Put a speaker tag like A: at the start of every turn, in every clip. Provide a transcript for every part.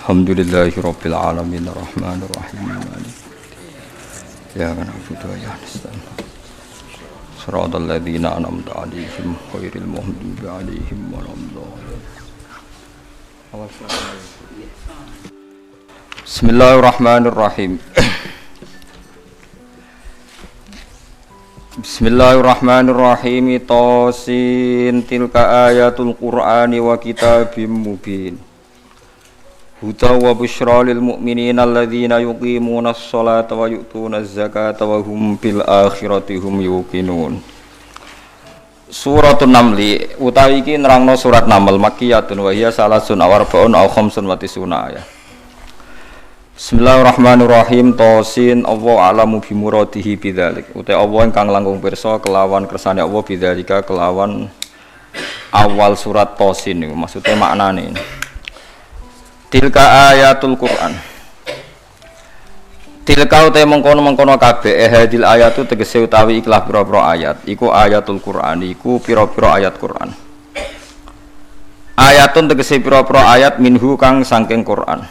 A: Alhamdulillahirabbil alamin arrahmanir rahim maliki iyyaka na'budu wa iyyaka nasta'in shiratal ladzina an'amta 'alaihim ghairil maghdubi 'alaihim waladdallin. Bismillahirrahmanirrahim. Bismillahirrahmanirrahim. Tasin tilka ayatul Qur'ani wa kitabim mubin. Huda wa busyra lil mu'minina alladzina yuqimunas sholata wa yu'tunaz zakata wa hum bil akhirati hum yuqinun. Suratun Namli utawi iki nerangno surat Naml makkiyatun wa hiya salasun awarbaun aw khamsun wa tisuna ayat. Bismillahirrahmanirrahim. Tasin Allah alamu bimuradihi bidzalik. Uta Allah ingkang langkung pirsa kelawan kersane Allah bidzalika kelawan awal surat Tasin niku maksude maknane. Tilka ayatul Qur'an. Tilka uta mengkono-mengkono kabeh hadil ayatu tegese utawi ikhlas pira-pira ayat. Iku ayatul Qur'an iku pira-pira ayat Qur'an. Ayatun tegese pira-pira ayat minhu kang saking Qur'an.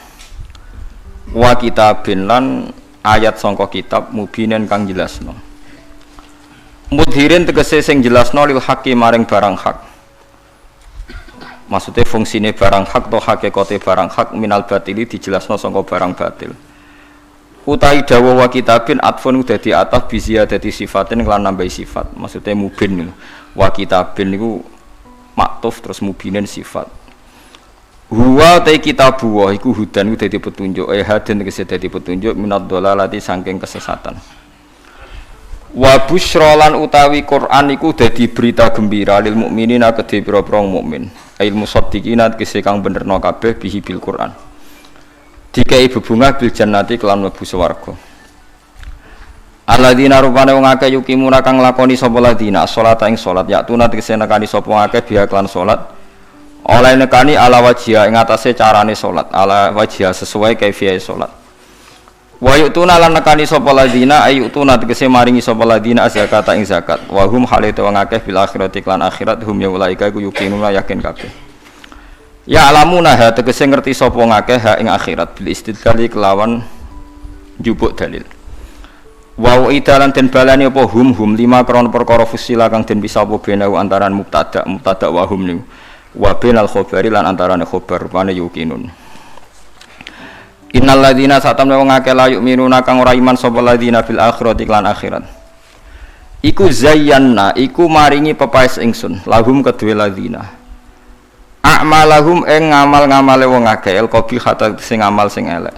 A: Wa kitabin lan ayat sangka kitab mubinen kang jelasno. Mudhirin tegese sing jelasno lil haqqi maring barang hak. Maksudnya fungsine barang hak atau hakikate barang hak minal batili dijelasno sangka barang batil. Utai dawuh wa kitabin atfun dadi ataf bizia dadi sifatin lan nambahi sifat. Maksudnya mubin wa kitabin niku maktuf terus mubinen sifat. Huwa ta kitabu wa iku hudan iku dadi petunjuk haden tegese dadi petunjuk minad dhalalati saking kesesatan. Wa busyra lan utawi Quran iku dadi berita gembira lil mukminina kedhe pira-pira mukmin. Ail musaddiqina tegese kang benerno kabeh bihi bil Quran. Dikai bebungah bil jannati kelan mlebu swarga. Alladzina rupane wong akeh yukimuna kang lakoni sapa ladina salat ing salat yaktuna tegese nekani sapa akeh biha kelan salat. Oleh nekani ala wajhiya ing atase carane salat, ala wajhiya sesuai kaifiyah salat. Wa yu'tuna lan nekani sapa ladina ayutuna tegese maringi sapa ladina zakata ing zakat. Wa hum halite wong akeh bil akhirati lan akhirat hum ya ulaika iku yuqinuna yakin kabeh. Ya alamuna ha tegese ngerti sapa ngakeh ha ing akhirat bil istidlali kelawan njupuk dalil. Wa idalan den balani apa hum lima kron perkara fusila kang den bisa apa benau antaran mubtada wa hum niku. Wa bainal khabari lan antarane khabar rupane yuqinun. Innal ladzina satamna wong akeh la yu'minuna kang ora iman sapa ladzina bil akhirati lan akhirat. Iku zayyanna iku maringi pepaes ingsun lahum kedue ladzina. A'malahum ing ngamal-ngamale wong akeh el qabihata sing amal sing elek.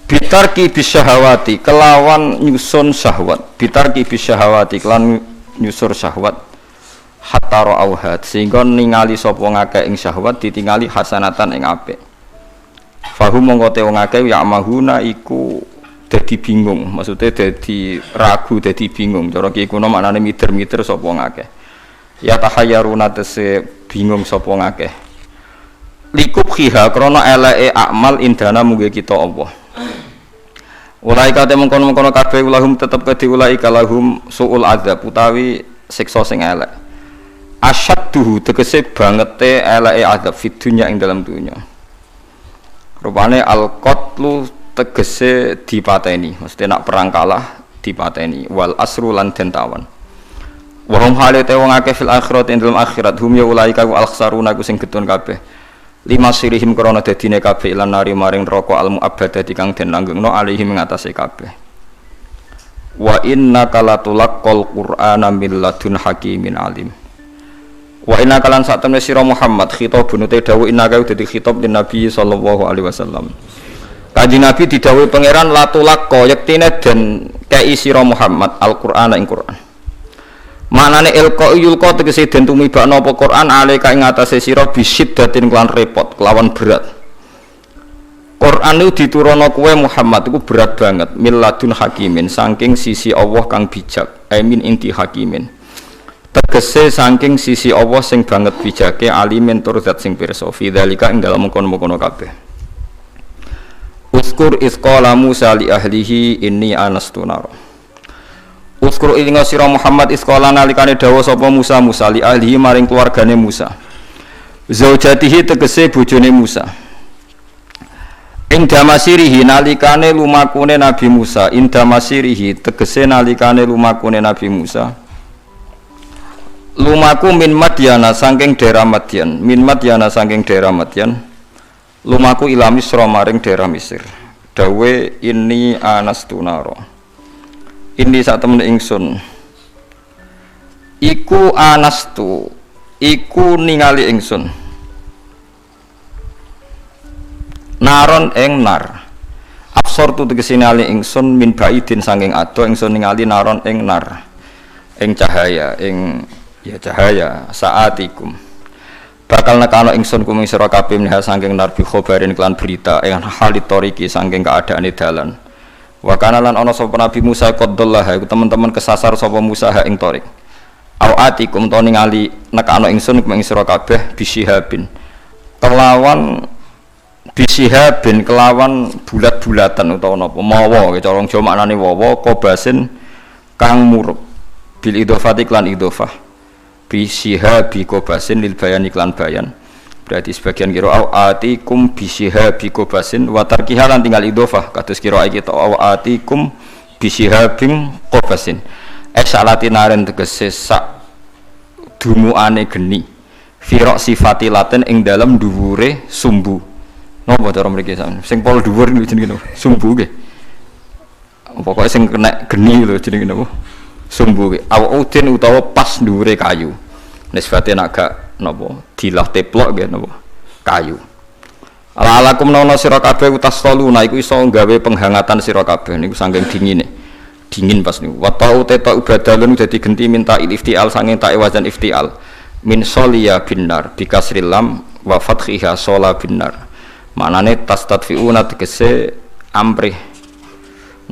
A: Bitarki bisyahawati kelawan nyusun syahwat. Bitarki bisyahawati kelan nyusur syahwat. Hatta ra'auhat sehingga ningali sapa ngakeh ing syahwat ditingali hasanatan ing apik. Fahum mongko te wong akeh ya mahuna iku dadi bingung, maksudnya dadi ragu, dadi bingung. Cara ki kuno maknane mider-mider sapa ngakeh. Ya tahayyaruna tese bingung sapa ngakeh. Likub khiha krana eleke amal indana mugi kita Allah. Ulaika te mengkono-mengkono kabeh lahum tetep kedhi ulaika lahum suul azab utawi siksa sing elek. Asyadduhu tegese bangete eleke azab fid dunya ing dalam dunya. Rupane al-qatlu tegese dipateni, mesti nak perang kalah dipateni wal asru lan den tawan. Wa hum halate wong akeh fil akhirat ing dalam akhirat hum ya ulaika al akhsaruna ku sing getun kabeh. Lima sirihim krana dadine kabeh lan nari maring neraka al mu'abbadati kang den langgengno alihim ing atase kabeh. Wa innaka latulaqqal qur'ana min ladun hakimin alim. Wa inna kalan sak temne sira Muhammad khitabun te dawuh inna ka dadi khitab din Nabi sallallahu alaihi wasallam. Kanjeng Nabi didhawuhi pangeran latulaqqa yektine den kei sira Muhammad Al-Qur'an ing Qur'an. Manane ilqa yulqa tegese den tumibakno apa Qur'an alaika ing atase sira bisiddatin kelan repot kelawan berat. Qur'an itu diturunno kowe Muhammad iku berat banget milladun hakimin saking sisi Allah kang bijak amin inti hakimin. Tegese saking sisi Allah sing banget bijake alimin tur zat sing pirsa fi dzalika ing dalem kono-kono kabeh. Uskur isqala Musa li ahlihi inni anastu nar. Uskur ilinga sira Muhammad isqala nalikane dawuh sapa Musa li ahlihi maring keluargane Musa. zaujatihi tegese bojone Musa. Ing damasirihi nalikane lumakune Nabi Musa, indamasirihi tegese nalikane lumakune Nabi Musa. Lumaku min Madyana saking daerah Madyan, min Madyana saking daerah Madyan. Lumaku ila Misra maring daerah Mesir. Dawe ini anastunaro. Ini sak temen ingsun. Iku anastu, iku ningali ingsun. Naron ing nar. Absor tu tegese ningali ingsun min baidin saking ado ingsun ningali naron ing nar. Ing cahaya, ing ya cahaya saatikum bakal nekano ingsun kuming sira kabeh minha saking narbi khobarin kelan berita ing halitoriki saking keadaane dalan wa kana lan ana sapa Nabi Musa qaddallah iku teman-teman kesasar sapa Musa ha ing torik au atikum to ningali nekano ingsun kuming sira kabeh bisihabin kelawan bulat-bulatan utawa napa mawa cara Jawa maknane wawa kobasin kang murub bil idhofati klan idhofah bisihabi kobasin lil bayan iklan bayan berarti sebagian kira atikum bisihabi kobasin wa tarkiha lan tinggal idhofah kados kira kita atikum bisihabim kobasin salatinaren tegese sak dumuane geni firok sifati laten ing dalem dhuwure sumbu napa cara mriki sing pol dhuwur niku jenenge sumbu nggih pokoke sing kena geni lho jenenge napa sumbu udin utawa pas dhuwure kayu nisbate nak gak napa dilah teplok nggih napa kayu alakum nono sira kabeh utas taluna iku iso gawe penghangatan sira kabeh niku saking dingin pas niku wa ta'u teta ubadalun dadi genti minta iftial saking ta'i wazan iftial min soliya binar bikasril lam wa fathiha sola binar manane tastadfiuna tegese amrih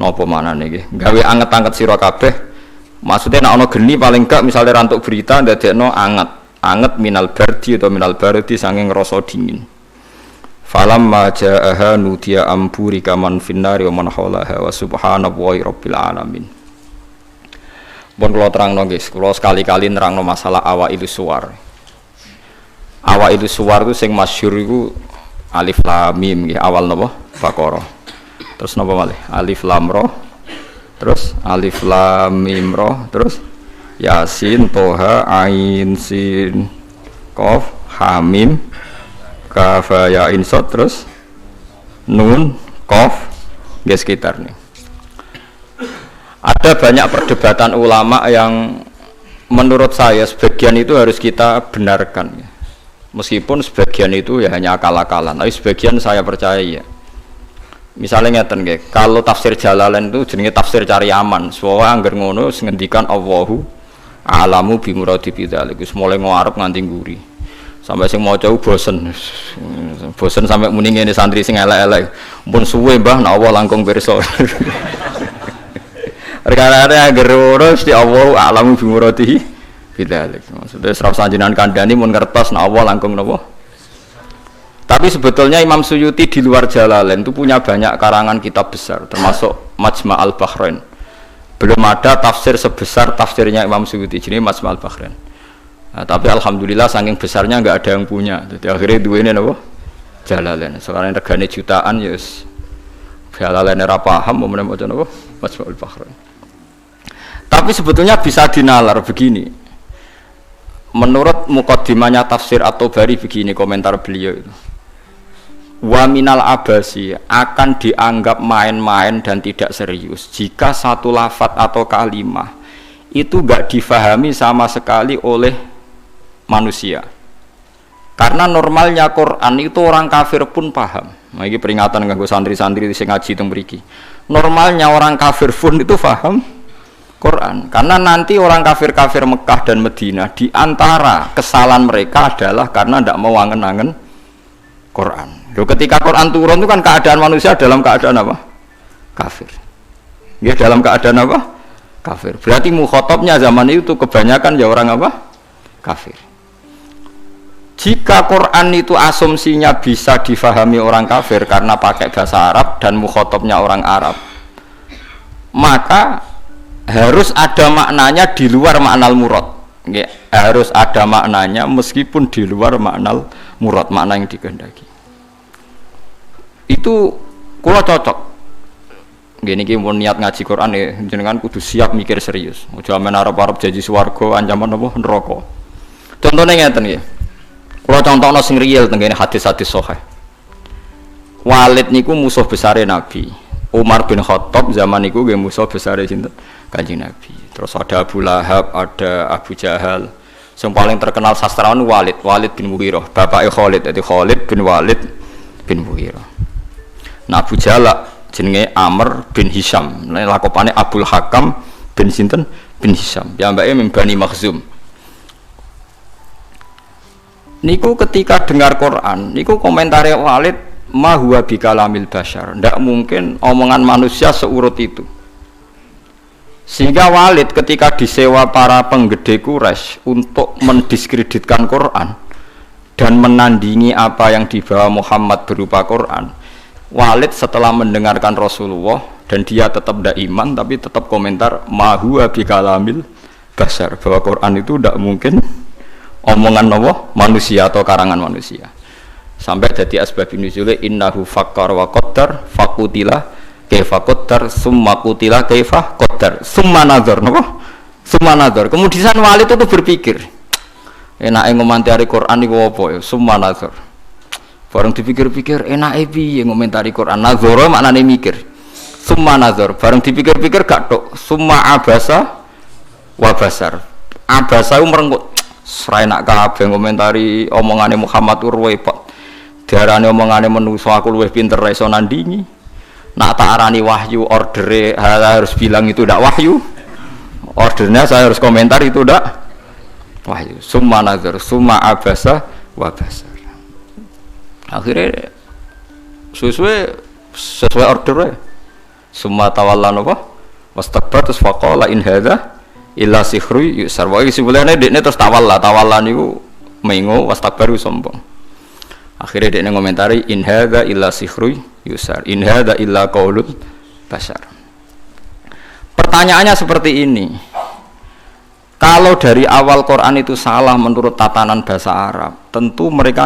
A: napa manane nggih gawe anget-anget sira kabeh. Maksudnya nak ono geni paling gak misalnya rantuk berita ndadekno anget minal bardi atau minal bardi saking rasa dingin. Falamma ja'aha nudiya amburi kaman finnari wa man haulaha wa subhanallahi rabbil alamin. Pun kula terangno guys, kula sekali-kali nerangno masalah awailu suwar. Awailu suwar itu sing masyhur iku alif lam mim nggih awal napa Baqarah. Terus napa malih? Alif lam ra. Terus alif lam mim ra, terus yasin toha ain sin qaf ha mim kaf ya ain sad terus nun qaf nggih sekitar nih. Ada banyak perdebatan ulama yang menurut saya sebagian itu harus kita benarkan. Meskipun sebagian itu ya hanya akal-akalan, tapi sebagian saya percaya ya. Misalnya ngeten nggih, kalau tafsir Jalalain itu jenenge tafsir cari aman. Soale angger ngono ngendikan Allahu a'lamu bi muradi bidzalik. Wis mulai ngarep nganti nguri. Sampai sing maca bosen. Bosen sampai muni ngene santri sing elek-elek. Mumpun suwe Mbah nek Allah langkung pirsa. Perkara angger urus di Allahu a'lamu bi muradi bidzalik. Maksudnya serap sanjinan kandhani mun ngertos nek Allah langkung napa? Tapi sebetulnya Imam Suyuti di luar Jalalain itu punya banyak karangan kitab besar, termasuk Majma' al-Bahrain. Belum ada tafsir sebesar tafsirnya Imam Suyuti, jadi Majma' al-Bahrain. Nah, tapi alhamdulillah saking besarnya nggak ada yang punya. Jadi akhirnya dua ini apa? Jalalain. Sekarang regane jutaan ya Jalalain ora paham mau maca napa? Majma' al-Bahrain. Tapi sebetulnya bisa dinalar begini. Menurut mukaddimahnya tafsir At-Tabari begini komentar beliau itu. Wa minal abasi akan dianggap main-main dan tidak serius jika satu lafadz atau kalimah itu enggak difahami sama sekali oleh manusia. Karena normalnya Quran itu orang kafir pun paham. Nah, ini peringatan kanggo santri-santri sing ngaji teng mriki. Normalnya orang kafir pun itu paham Quran. Karena nanti orang kafir-kafir Mekah dan Madinah di antara kesalahan mereka adalah karena tidak mau angen-angen Quran. Loh, ketika Quran turun itu kan keadaan manusia dalam keadaan apa? Kafir. Ya dalam keadaan apa? Kafir. Berarti mukhatabnya zaman itu kebanyakan ya orang apa? Kafir. Jika Quran itu asumsinya bisa difahami orang kafir karena pakai bahasa Arab dan mukhatabnya orang Arab, maka harus ada maknanya di luar maknal murad. Harus ada maknanya meskipun di luar maknal murad, makna yang dikehendaki. Itu kula cocok. Gini iki mun niat ngaji Quran ya jenengan kudu siap mikir serius. Aja men arep-arep janji swarga ancaman apa neraka. Contone ngeten nggih. Kula contohno sing real teng hadis-hadis sahih. Walid niku musuh besare Nabi. Umar bin Khattab zaman niku nggih musuh besare sinten? Kanjeng Nabi. Terus ada Abu Lahab, ada Abu Jahal. Yang paling terkenal sastrawan Walid bin Mughirah, bapake Khalid, jadi Khalid bin Walid bin Mughirah. Nah Abu Jahal jenenge Amr bin Hisham. Nah lakopane Abdul Hakam bin sinten? Bin Hisham. Piyambake min Bani Makhzum. Niku ketika dengar Quran, niku komentare Walid ma huwa bikalamil bashar, ndak mungkin omongan manusia seurut itu. Sehingga Walid ketika disewa para penggede Quraisy untuk mendiskreditkan Quran dan menandingi apa yang dibawa Muhammad berupa Quran, Walid setelah mendengarkan Rasulullah dan dia tetap tidak iman tapi tetap komentar ma huwa bikalamil bashar, bahwa Quran itu tidak mungkin omongan Allah manusia atau karangan manusia. Sampai jadi asbabun nuzul innahu fakkar wa qaddar faqutila kaifa qaddar summa qutila kaifa qaddar summa nazar napa summa nazar. Kemudian Walid itu berpikir enake ngomentari Quran niku apa ya summa nazar. Bareng dipikir-pikir enake piye ngomentari Quran nazar maknane mikir summa nazar. Bareng dipikir-pikir gak tok summa abasa wa basar. Abasa merenggut serai nak kabeh ngomentari omongane Muhammad urwepot. Diarani omongane menungso aku luwih pinter iso nandingi. Nak tak arani wahyu ordere harus bilang itu ndak wahyu. Ordernya saya harus komentar itu ndak wahyu. Summa nazar, summa abasa wa basar. Akhirnya sesuai ordernya. Summa tawalla napa? Wastakbar terus faqala in hadza illa sihru yusar. Wa isibulane dekne terus tawalla niku mengo wastakbar sombong. Akhirnya dia ngomentari in hadza illa sihru yusar, in hadza illa qaulul bashar. Pertanyaannya seperti ini. Kalau dari awal Quran itu salah menurut tatanan bahasa Arab, tentu mereka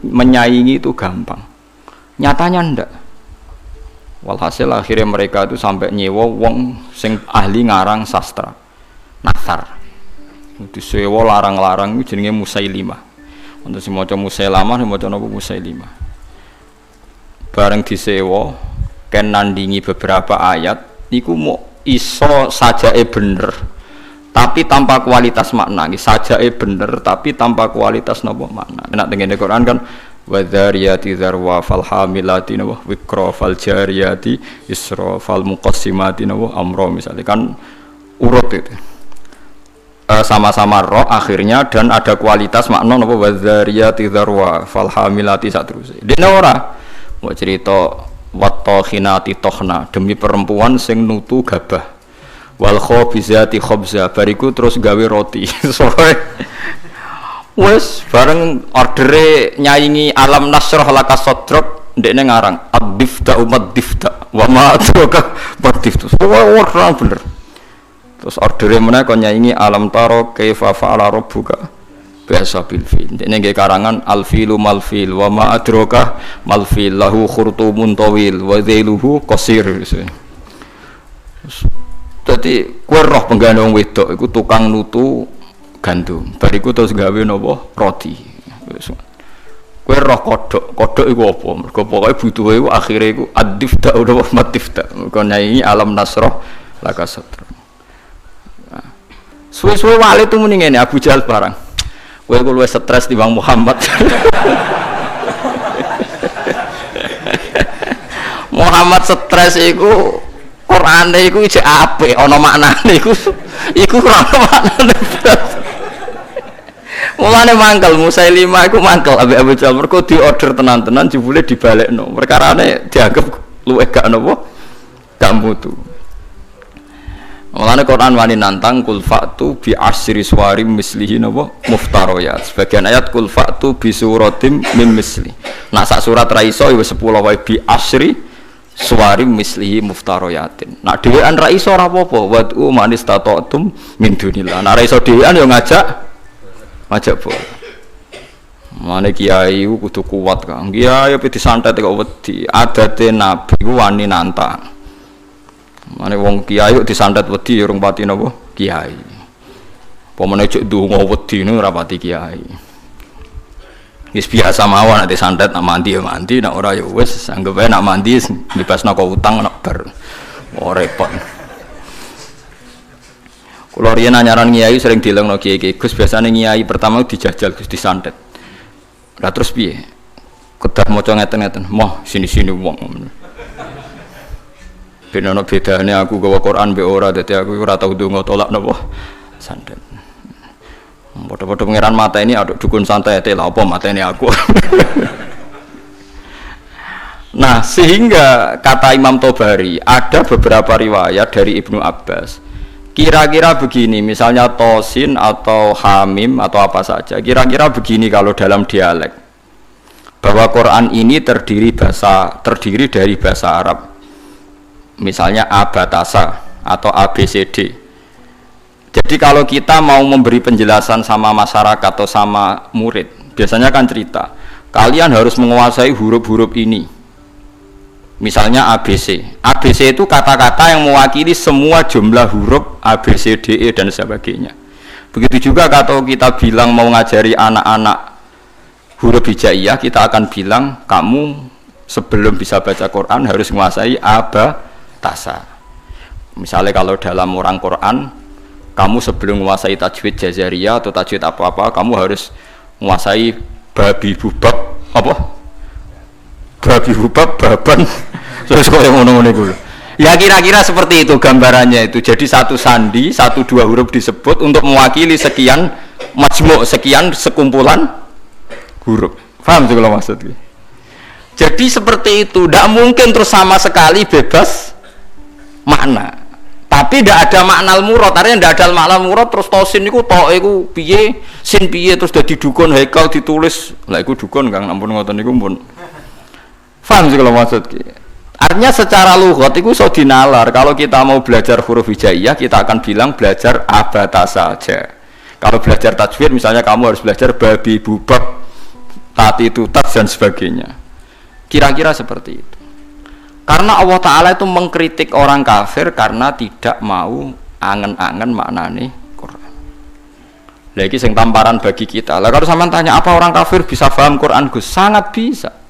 A: menyaingi itu gampang. Nyatanya ndak. Walhasil akhirnya mereka itu sampai nyewa wong sing ahli ngarang sastra. Nasar. Disewa larang-larang itu jenenge Musailimah. Untuk si maca Musailamah, si maca napa Musailimah. Bareng disewa, ken nandingi beberapa ayat, niku mau iso sajae bener, tapi tanpa kualitas makna. Sajae bener, tapi tanpa kualitas napa makna. Nek tengene Quran kan wadzariyati dzarwa fal hamilati napa wikra fal jariyati isra fal muqassimati napa amra misalnya kan urut itu. Sama-sama roh akhirnya dan ada kualitas makna napa wadzariyati dzarwa fal hamilati saterusé. Dene ora mau cerita wattokhinati tokhna demi perempuan sing nutu gabah. Wal khabizati khabza bariku terus gawe roti. Wes bareng ordere nyaingi alam nasrah laka sadrak ndekne ngarang ad-difta umad difta wa ma adraka bad-difta. Ora bener. Terus ordere meneh kon nyaingi alam taro kaifa fa'ala rabbuka biasa bil fil. Dene nggih karangan al filu mal fil wa ma adraka mal fil lahu khurtumun tawil wa dhailuhu qasir. Dadi kowe roh penggane wong wedok iku tukang nutu gandum. Bariku terus gawe napa roti. Kowe roh kodhok iku apa? Mergo pokoke butuhe iku akhire iku ad-difta utawa matifta. Kon nyaingi alam nasrah laka sadra. Suwe-suwe Walid itu muni ngene Abu Jahal barang. Kowe ku luwih stres timbang Muhammad. Muhammad stres iku Qur'ane iku isih apik ana maknane iku ora ana maknane. Mulane mangkel Musailimah iku mangkel ambek Abu Jahal mergo diorder tenan-tenan jebule dibalekno. Perkarane dianggap luwih gak napa gak mutu. Mulane Quran wani nantang kul fa'tu bi asyri suwarim mislihi napa muftariyat. Sebagian ayat kul fa'tu bi suratim mim misli. Nah sak surat ra iso wis 10 wae bi asyri suwarim mislihi muftariyatin. Nah dhewean ra iso ora apa-apa wad'u man istata'tum min dunillah. Nah ra iso dhewean yo ngajak boleh. Mane kiai ku kudu kuat Kang. Kiai pe disantet kok wedi. Adate nabi ku wani nantang. Mane wong kiai kok disantet wedi ya urung pati napa? Kiai. Pemene cek ndonga wedi niku ora pati kiai. Wis biasa mawon nek disantet nak mandi ya mandi, nak ora ya wis anggap ae nak mandi bebasno kok utang nak bar. Oh repot. Kula riyen anyaran kiai sering dilengno kiai-kiai Gus biasane kiai pertama dijajal Gus disantet. Lah terus piye? Kedah maca ngeten-ngeten, moh sini-sini wong. Ben ana bedane aku gawa Quran mbek ora, dadi aku ora tau ndonga tolak napa santet. Padha-padha pangeran mateni aduk dukun santet lah apa mateni aku. Nah, sehingga kata Imam Tobari ada beberapa riwayat dari Ibnu Abbas. Kira-kira begini, misalnya tosin atau hamim atau apa saja. Kira-kira begini kalau dalam dialek, bahwa Quran ini terdiri dari bahasa Arab. Misalnya abatasa atau ABCD. Jadi kalau kita mau memberi penjelasan sama masyarakat atau sama murid, biasanya kan cerita, kalian harus menguasai huruf-huruf ini. Misalnya ABC. ABC itu kata-kata yang mewakili semua jumlah huruf A, B, C, D, E dan sebagainya. Begitu juga kalau kita bilang mau ngajari anak-anak huruf hijaiyah, kita akan bilang kamu sebelum bisa baca Quran harus menguasai abatasa. Misalnya kalau dalam orang Quran, kamu sebelum menguasai tajwid jazariyah atau tajwid apa-apa, kamu harus menguasai babi bubab apa? Babi hubab baban terus kok yang ngono-ngono iku. Ya kira-kira seperti itu gambarannya itu. Jadi satu sandi, satu dua huruf disebut untuk mewakili sekian majmuk, sekian sekumpulan huruf. Paham sih kalau maksudnya? Jadi seperti itu, tidak mungkin terus sama sekali bebas makna. Tapi tidak ada makna al-murad, artinya tidak ada makna al-murad terus tosin niku tok iku piye, sin piye terus dadi dukun haikal ditulis. Lah iku dukun Kang, ampun ngoten niku pun. Paham sih kalau maksudnya? Artinya secara lughat itu so dinalar. Kalau kita mau belajar huruf hijaiyah, kita akan bilang belajar abatasa saja. Kalau belajar tajwid, misalnya kamu harus belajar babi bubak, tati tutat dan sebagainya. Kira-kira seperti itu. Karena Allah Ta'ala itu mengkritik orang kafir karena tidak mau angen-angen maknane Quran. Lagi sing tamparan bagi kita. Lah kalau sampean tanya apa orang kafir bisa paham Quran Gus? Sangat bisa.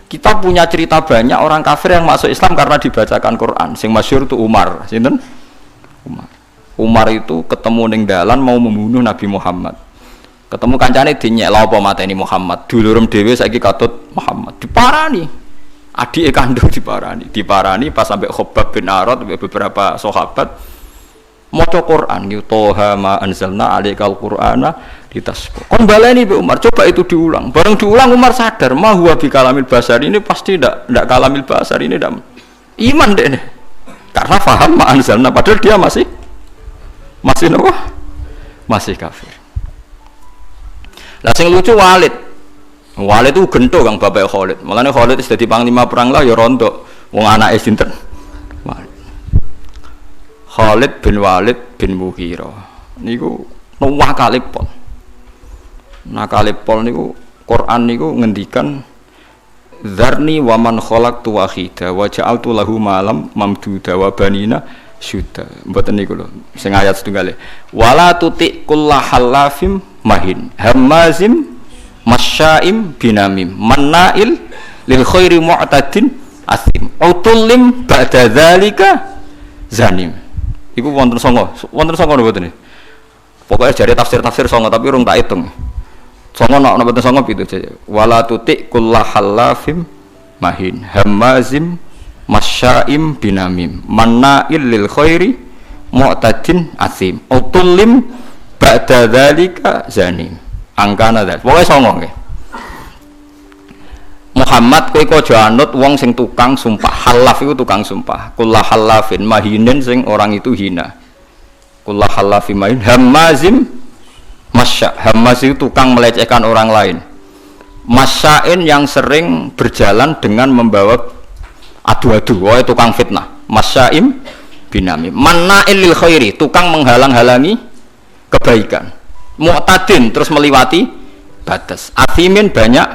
A: Kita punya cerita banyak orang kafir yang masuk Islam karena dibacakan Quran. Sing masyhur itu Umar, sinten? Umar itu ketemu ning dalan mau membunuh Nabi Muhammad. Ketemu kancane dinyek lha apa mateni Muhammad. Dulurem dhewe saiki katut Muhammad. Diparani. Adike kandung diparani. Diparani pas sampai Khabbab bin Arad beberapa sahabat maca Quran gitu. Toha ma anzalna alaikal qur'ana ditasbih. Kon baleni Mbak Umar, coba itu diulang. Bareng diulang Umar sadar, ma huwa bi kalamil basar ini pasti ndak kalamil basar ini ndak iman deh nih. Karena paham ma anzalna padahal dia masih apa? Masih kafir. Lah sing lucu Walid. Walid itu gento Kang bapak Khalid. Mulane Khalid wis dadi panglima perang lah ya rontok. Wong anake sinten? Khalid bin Walid bin Mughirah niku nakalipol. Nakalipol niku Quran niku ngendikan Dzarni wa man khalaqtu wahida wa ja'altu lahu malam mamduda wa banina syuda. Mboten niku lho sing ayat setunggal. Wala tuti kullahallafim mahin hamazim masya'im binamim mannail lil khairi mu'tadin asim utullim ba'da dzalika zanim. Iku wonten songo mboten. Pokoke jare tafsir songo tapi urung tak hitung. Songo nek mboten songo pitu aja. Wala tuti kullahallafim mahin hamazim masya'im binamim manna'il lil khairi mu'tadin asim utullim ba'da dzalika zanim. Angkana dzal. Pokoke songo nggih. Muhammad kowe aja anut wong sing tukang sumpah. Halaf itu tukang sumpah. Kullah halafin mahinin sing orang itu hina. Kullah halafin mahin hamazim masya. Hamaz itu tukang melecehkan orang lain. Masyain yang sering berjalan dengan membawa adu-adu. Oh tukang fitnah. Masyaim binami. Manna'il lil khairi, tukang menghalang-halangi kebaikan. Mu'tadin terus meliwati batas. Athimin banyak.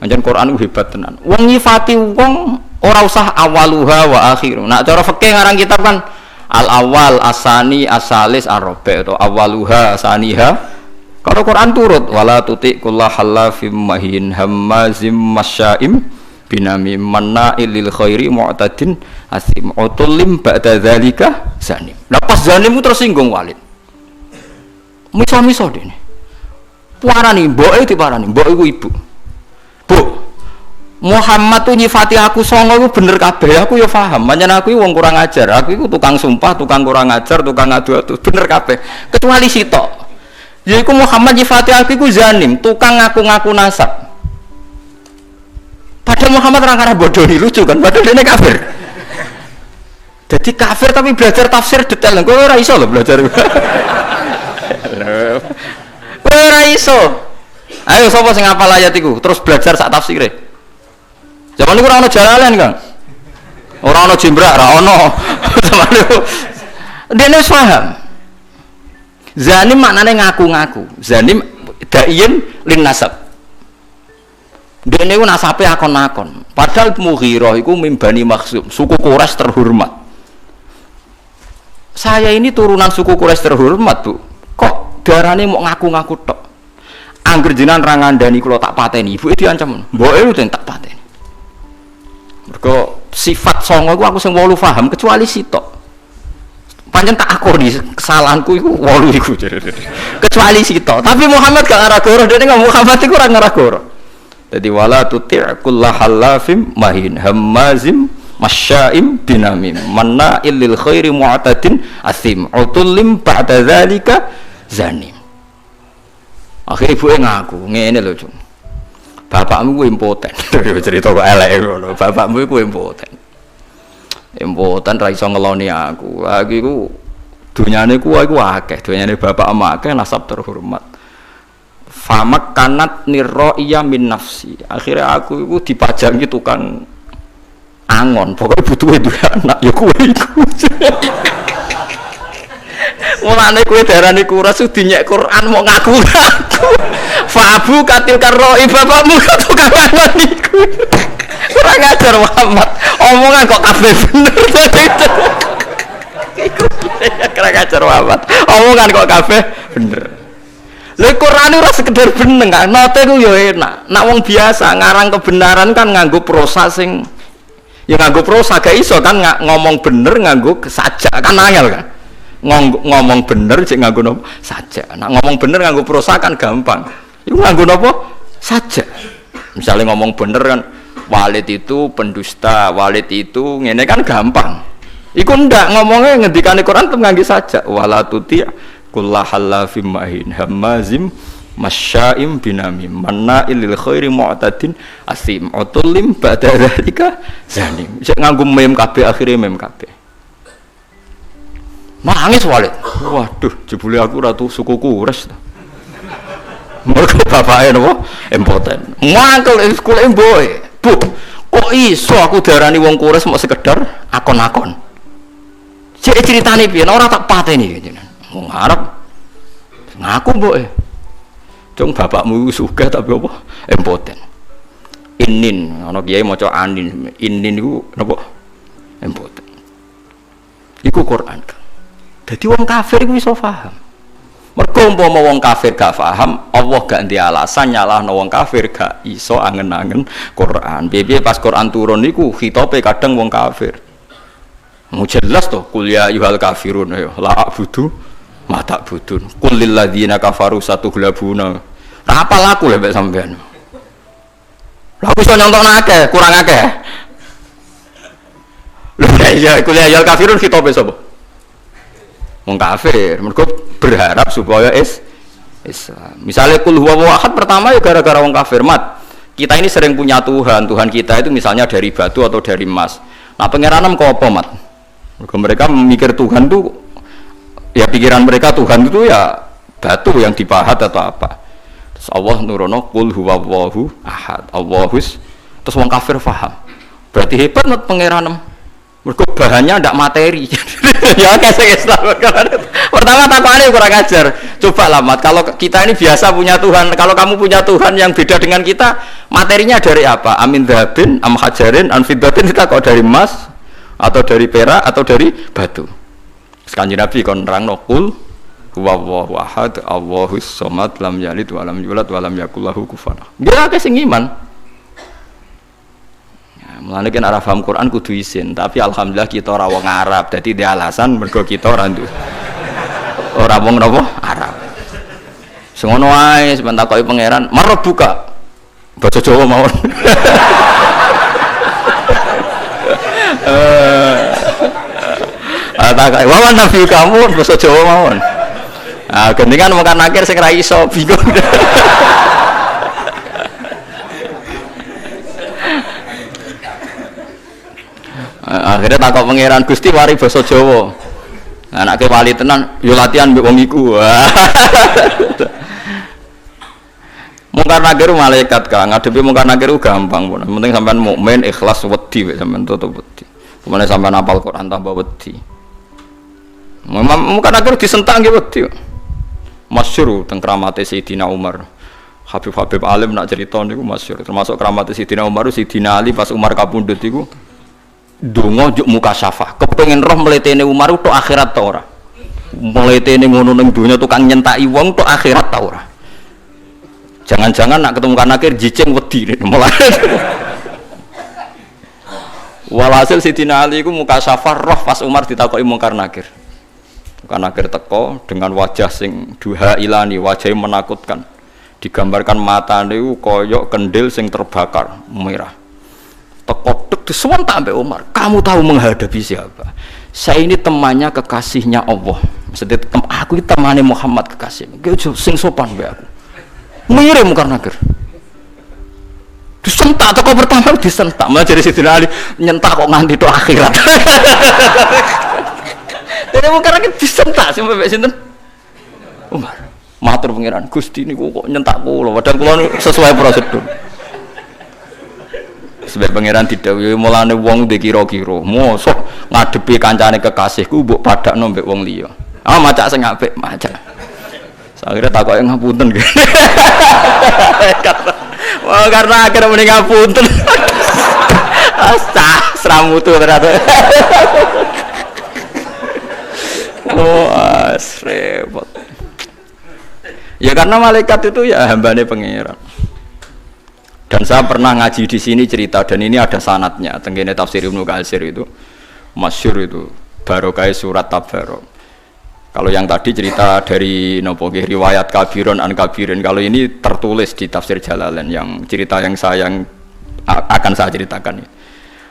A: Anjen Quran hebat tenan. Wong nyifati wong ora usah awaluha wa akhiru. Nak cara fikih ngarang kitab kan al awal asani asalis arabi atau awaluha asaniha. Kalau Quran turut wala tuti kullahallafim mahin hammazim masyaim binami mana'il lil khairi mu'tadin asim utulim ba'da dzalika zanim. Lah pas zanim itu tersinggung Walid. Miso-miso dene. Puarani mboke diparani, mbok iku ibu. Bu, Muhammad tuh nyifati aku songo itu bener kabeh, aku ya paham. Pancen aku wong kurang ajar, aku itu tukang sumpah, tukang kurang ajar, tukang adu-adu, bener kabeh. Kecuali sitok. Yaiku Muhammad nyifati aku iku zanim, tukang ngaku-ngaku nasab. Padahal Muhammad orang bodoh nih, lucu kan, padahal dia kafir. Jadi kafir tapi belajar tafsir detail, gue ora iso loh belajar. Ora iso. Ayo sapa sing hafal ayat iku, terus belajar sak tafsire. Zaman niku ora ono Jalalain, Kang. Ora ono Jimbrak, ora ono. Zaman niku dene paham. Zanim maknane ngaku-ngaku. Zanim da'in lin nasab. Dene ku nasabe akon-akon. Padahal Mughirah iku mimbani Makhzum, suku Quraisy terhormat. Saya ini turunan suku Quraisy terhormat, Bu. Kok darane mau ngaku-ngaku tok? Angger jenengan ra ngandani kula tak pateni, ibuke diancam. Mboke lu tak pateni. Mergo sifat songo iku aku sing 8 paham kecuali sitok. Pancen tak akoni kesalahanku iku 8 iku. Kecuali sitok. Tapi Muhammad gak ngarah goro, dene Muhammad iku ora ngarah goro. Jadi wala tuti' kullahallafim mahin hammazim masyaim binamim mana'il lil khairi mu'tadin asim utulim ba'da dzalika zanim. Akhirnya ibuke ngaku ngene lho, Cung. Bapakmu ku impoten. Cerita kok elek ngono. Bapakmu ku impoten. Impoten ra iso ngeloni aku. Aku iku dunyane ku akeh, dunyane bapak ama akeh nasab terhormat. Famak kanat nirro'iyah min nafsi. Akhirnya aku itu dipajangi tukang angon. Pokoknya butuh dua anak. Ya kue itu. Mulane kue darani kuras dinyek Quran mau ngaku-ngaku. Fabu katil karro'i bapakmu tukang angon iku. Kurang ajar Muhammad. Omongan kok kabeh bener. Kurang ajar Muhammad. Omongan kok kabeh bener. Lha Quran ora sekedar beneng kan, note ku yo enak. Nak wong biasa ngarang kebenaran kan nganggo prosa sing ya nganggo prosa gak iso kan ngomong bener nganggo sajak kan angel kan. Ngomong bener cek nganggo nopo? Sajak. Nak ngomong bener nganggo prosa kan gampang. Iku nganggo nopo? Sajak. Misalnya ngomong bener kan Walid itu pendusta, Walid itu ngene kan gampang. Iku ndak ngomongnya ngendikane Quran tem nganggo sajak. Wala tuti' kullahallafim mahin hammazim masyaim binamim mana'il lil khairi mu'tadin asim utulim ba'da dzalika zanim. Cek nganggo mem kabeh akhire mem kabeh. Nangis Walid. Waduh, jebule aku ratu suku Quraisy to. Mergo bapake napa? Impoten. Mangkel sekolah mboke. Bu, kok iso aku darani wong Quraisy mau sekedar akon-akon. Cek ceritane piye? Ora tak pateni jenengan. Wong Arab ngaku mboke. Cung bapakmu sugih tapi apa? Impoten. Inin, ana kiai maca anin. Inin iku napa? Impoten. Iku Quran. Dadi wong kafir iku iso paham. Mergo umpama wong kafir gak paham, Allah gak ndek alasan nyalahno wong kafir gak iso angen-angen Quran. Piye pas Quran turun niku khitabe kadang wong kafir. Mau jelas to kuliah yuhal kafirun ya la abudu mata budun kulil ladzina kafaru satughlabuna. Nah apa laku lek sampean? Lah aku iso nyontokno akeh, kurang akeh. Lha iya kuliah yuhal kafirun khitabe sapa? Wong kafir, mergo berharap supaya Islam. Misalnya kul huwa ahad pertama ya gara-gara wong kafir. Mat, kita ini sering punya Tuhan. Tuhan kita itu misalnya dari batu atau dari emas. Nah, pangeran kok apa, Mat? Mereka memikir Tuhan itu ya pikiran mereka Tuhan itu ya batu yang dipahat atau apa. Terus Allah nurono kul huwallahu ahad. Allahus. Terus wong kafir paham. Berarti hebat Mat pangeran. Mergo bahannya ndak materi. Ya kasih Islam. Pertama takwane kurang ajar. Coba lah Mat, kalau kita ini biasa punya Tuhan, kalau kamu punya Tuhan yang beda dengan kita, materinya dari apa? Amin dhabin, am hajarin, an fiddatin, kita kok dari emas atau dari perak atau dari batu. Kanjeng Nabi kon nerangno qul huwallahu ahad, Allahus samad, lam yalid wa lam yulad wa lam yakul lahu kufuwan ahad. Dia akeh sing iman. Mulane kan arah paham Quran kudu isin, tapi alhamdulillah kita ora wong Arab, dadi dia alasan mergo kita ora wong napa Arab. Sing ngono wae sampeyan takoki pangeran, "Marep buka." Basa Jawa mawon. Takoki, "Wawan nabi kamu basa Jawa mawon." Ah, gendingan mungkin akhir sing ra iso bingung. Akhirnya takok pangeran Gusti wari basa Jawa. Anake wali tenan yo latihan mbek wong iku. Mungkar nakir malaikat Kang, ngadepi mungkar nakir gampang pun. Penting sampean mukmin ikhlas wedi wek sampean tutup wedi. Kemana sampean hafal Quran tambah wedi. Mungkar nakir disentak nggih wedi. Masyhur teng kramate Sayyidina Umar. Habib alim nak cerita niku masyhur. Termasuk kramate Sayyidina Umar, Sayyidina Ali pas Umar kapundhut iku donga juk muka syafah, kepengin roh mletene Umar tok akhirat ta ora. Mletene ngono ning donya tukang nyentaki wong tok akhirat ta ora. Jangan-jangan nak ketemu kan akhir jicing wedi mulai. Walhasil Sidina Ali iku muka syafah roh pas Umar ditakoki mungkar nakir. Mungkar nakir teko dengan wajah sing duha ilani, wajahnya menakutkan. Digambarkan matane iku kaya kendil sing terbakar merah. Tekotek disewentak sampai Umar. Kamu tahu menghadapi siapa? Saya ini temannya kekasihnya Allah. Maksudnya aku ini temannya Muhammad kekasih. Gitu sing sopan be aku. Mirip Mungkar Nakir. Disentak toko pertama disentak. Malah jadi Sidina Ali nyentak kok nganti itu akhirat. Jadi Mungkar Nakir disentak sampai mbek sinten? Umar. Matur pangeran Gusti niku kok nyentak kula. Padahal kula sesuai prosedur. Sebab pangeran didhawuhi mulane wong ndek kira-kira mosok ngadepi kancane kekasihku mbok padakno mbek wong liya. Ah macak sing apik, macak. Akhirnya takoke ngapunten. Wah karena akhirnya mending ngapunten. Astah seramutu ternyata. Oh repot. Ya karena malaikat itu ya hambane pangeran. Dan saya pernah ngaji di sini cerita dan ini ada sanadnya. Tenggene tafsir Ibnu Katsir itu masyhur itu barokah surat Tabarok. Kalau yang tadi cerita dari nopo riwayat kabiron an kabirin. Kalau ini tertulis di tafsir Jalalain yang cerita yang akan saya ceritakan.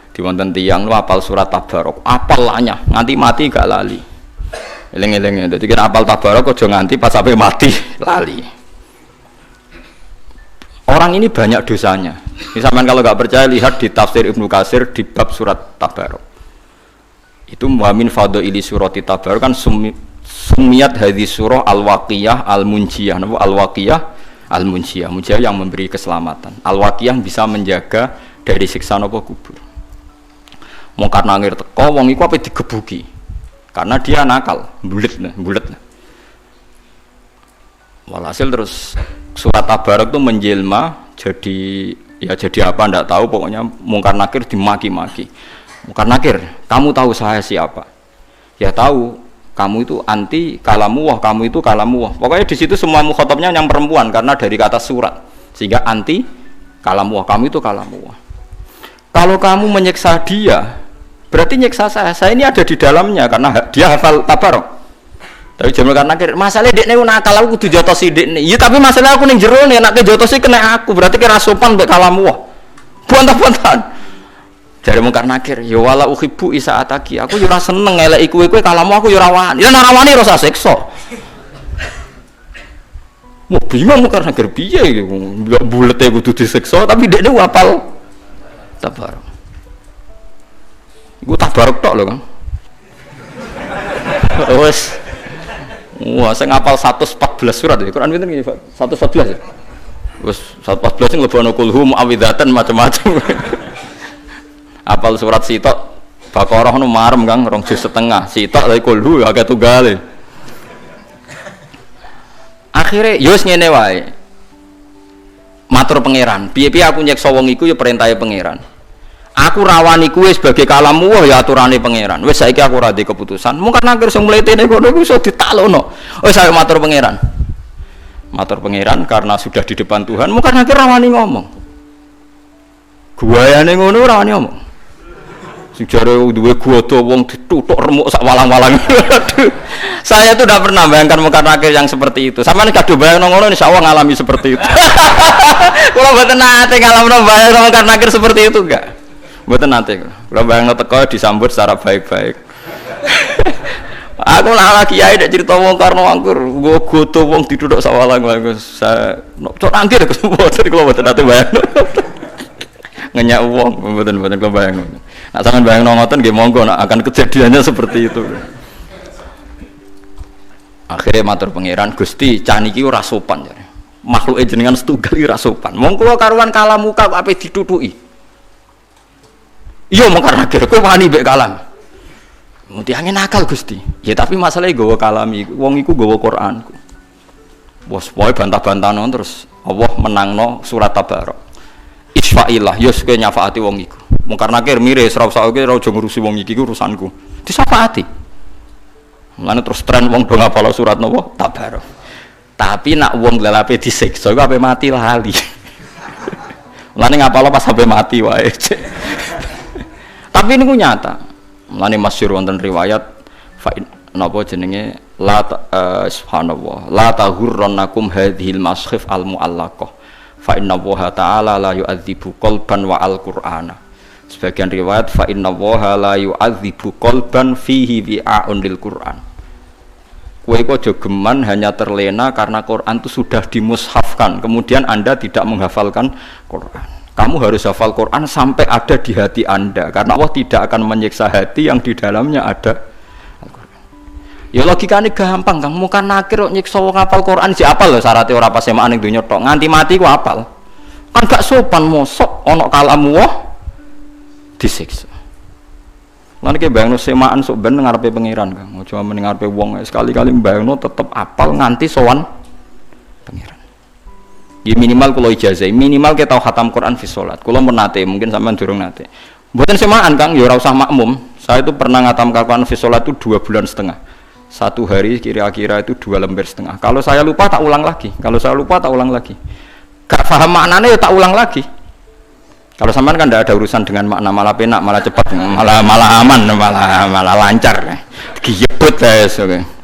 A: Di wonten tiyang lu apal surat Tabarok, apalnya nganti mati gak lali. Eling-eling dadi kira apal Tabarok aja nganti pas sampai mati lali. Orang ini banyak dosanya. Misalkan kalau nggak percaya lihat di tafsir Ibnu Katsir di bab surat Tabarok. Itu muamin fadhaili surati Tabarok kan sumiyat hadis surah al-waqiyah al-munjiyah. Napa al-waqiyah al-munjiyah? Munjiyah yang memberi keselamatan. Al-waqiyah bisa menjaga dari siksa napa kubur. Mungkar nangir teko wong iku ape digebuki. Karena dia nakal, bulet. Walhasil terus surat Tabarok itu menjelma jadi apa ndak tahu, pokoknya Mungkar Nakir dimaki-maki. Mungkar Nakir, kamu tahu saya siapa? Ya tahu, kamu itu anti kalamuwah, kamu itu kalamuwah. Pokoknya di situ semua mukhatabnya yang perempuan karena dari kata surat. Sehingga anti kalamuwah, kamu itu kalamuwah. Kalau kamu menyiksa dia, berarti nyiksa saya. Saya ini ada di dalamnya karena dia hafal Tabarok. Tapi jaman karena masalah dekne nakal aku kudu jotosi dekne. Iya tapi masalah aku ning jero nek nek jotosi kena aku, berarti kira sopan mbek kalamu wah. Buantah-buantahan. Jare Mungkar Nakir, ya wala uhibbu isaataki. Aku yo ora seneng eleki kowe kalamu aku yo ora wani. Ya nek ora wani ora usah siksa. Mau bingung Mungkar Nakir piye iki? Mbok bulete kudu disiksa tapi dekne hafal Tabarok. Iku Tabarok tok lho, Kang. Wes wah, saya ngapal 114 surat ya. Quran pinten nggih, Pak? 114 ya. Wis 114 sing lebokno kulhum awidatan macam-macam. Apal surat sitok Baqarah nu marem Kang 2 juz setengah. Sitok lha kulhu akeh tunggale. Akhire yo wis ngene wae. Matur pangeran, piye-piye aku nyeksa wong iku ya perintahe pangeran. Aku rawani kuwe sebagai kalamu ya aturane pangeran. Wis saiki aku ora ndek keputusan. Mung kan akhir sing mletene kono iku iso ditalokno. Wis saya matur pangeran. Matur pangeran karena sudah di depan Tuhan, mung kan akhir rawani ngomong. Guayane ngono ora wani ngomong. Sing jare duwe goto wong dituthuk remuk sak walang-walang. Saya tuh tidak pernah bayangkan muka nakir yang seperti itu. Sama nih kado bayang ngono insyaallah ngalami seperti itu. Kalau mboten nate ngalamno bayang muka nakir seperti itu enggak. Mboten nate. Kalau bayang teko disambut secara baik-baik. Aku lagi kiai nek cerita wong karno angkur, nggo goto wong dituthuk sak walang-walang. Saya cok angkir kalau mboten nate bayang. Ngenyak wong mboten kula bayang. Nek sampean bayang ngoten nggih monggo nek akan kejadiannya seperti itu. Akhirnya matur pangeran Gusti caniki ora sopan jare. Makhluke jenengan setunggal ora sopan. Wong kula karuan kalam muka kok ape ditutuki. Iya mung karena akhir kowe wani mbek kalam. Muti angin akal Gusti. Ya tapi masalahnya gawa kalami wong iku gawa Quranku. Bos pokoke bantah-bantahno terus Allah menangno surat Tabarok. Isfa'illah yo kowe nyafaati wong iku. Mung karena akhir mire ora usah kowe ora ngurusi wong iki urusanku. Disafaati. Mulane terus tren wong do ngapal surat napa Tabarok. Tapi nak wong lelape disiksa iku ape mati lali. Mulane ngapal pas sampai mati wae. Tapi niku nyata. Mulane masyhur wonten riwayat fa napa jenenge la subhanallah la tahurrannakum hadhil maskhif al muallaqah fa inna Allaha ta'ala la yu'adzibu qalban wa al-Qur'ana. Sebagian riwayat fa inna Allaha la yu'adzibu qalban fihi wi'a'un lil Qur'an. Kowe kok aja geman hanya terlena karena Quran itu sudah dimushafkan, kemudian Anda tidak menghafalkan Quran. Kamu harus hafal Quran sampai ada di hati Anda, karena Allah tidak akan menyiksa hati yang di dalamnya ada Al-Quran. Ya logikanya gampang, Kang. Muka nakir kok nyiksa wong hafal Quran si apal lho syaratnya ora pas semaan ning donya tok. Nganti mati ku apal. Kan gak sopan mosok ana kalamu wah disiksa. Lan iki bayangno semaan sok ben ngarepe pangeran, Kang. Aja men ngarepe wong sekali-kali bayangno tetep apal nganti sowan pangeran. Ya minimal kula ijazah, minimal kita tahu khatam Quran fi salat. Kula mun nate, mungkin sampean durung nate. Mboten semaan, Kang, ya ora usah makmum. Saya itu pernah ngatam Quran fi salat itu 2,5 bulan. Satu hari kira-kira itu 2,5 lembar. Kalau saya lupa tak ulang lagi. Kalau saya lupa tak ulang lagi. Gak paham maknanya ya tak ulang lagi. Kalau sampean kan tidak ada urusan dengan makna, malah penak, malah cepat, malah aman, malah lancar. Giyebut guys, oke.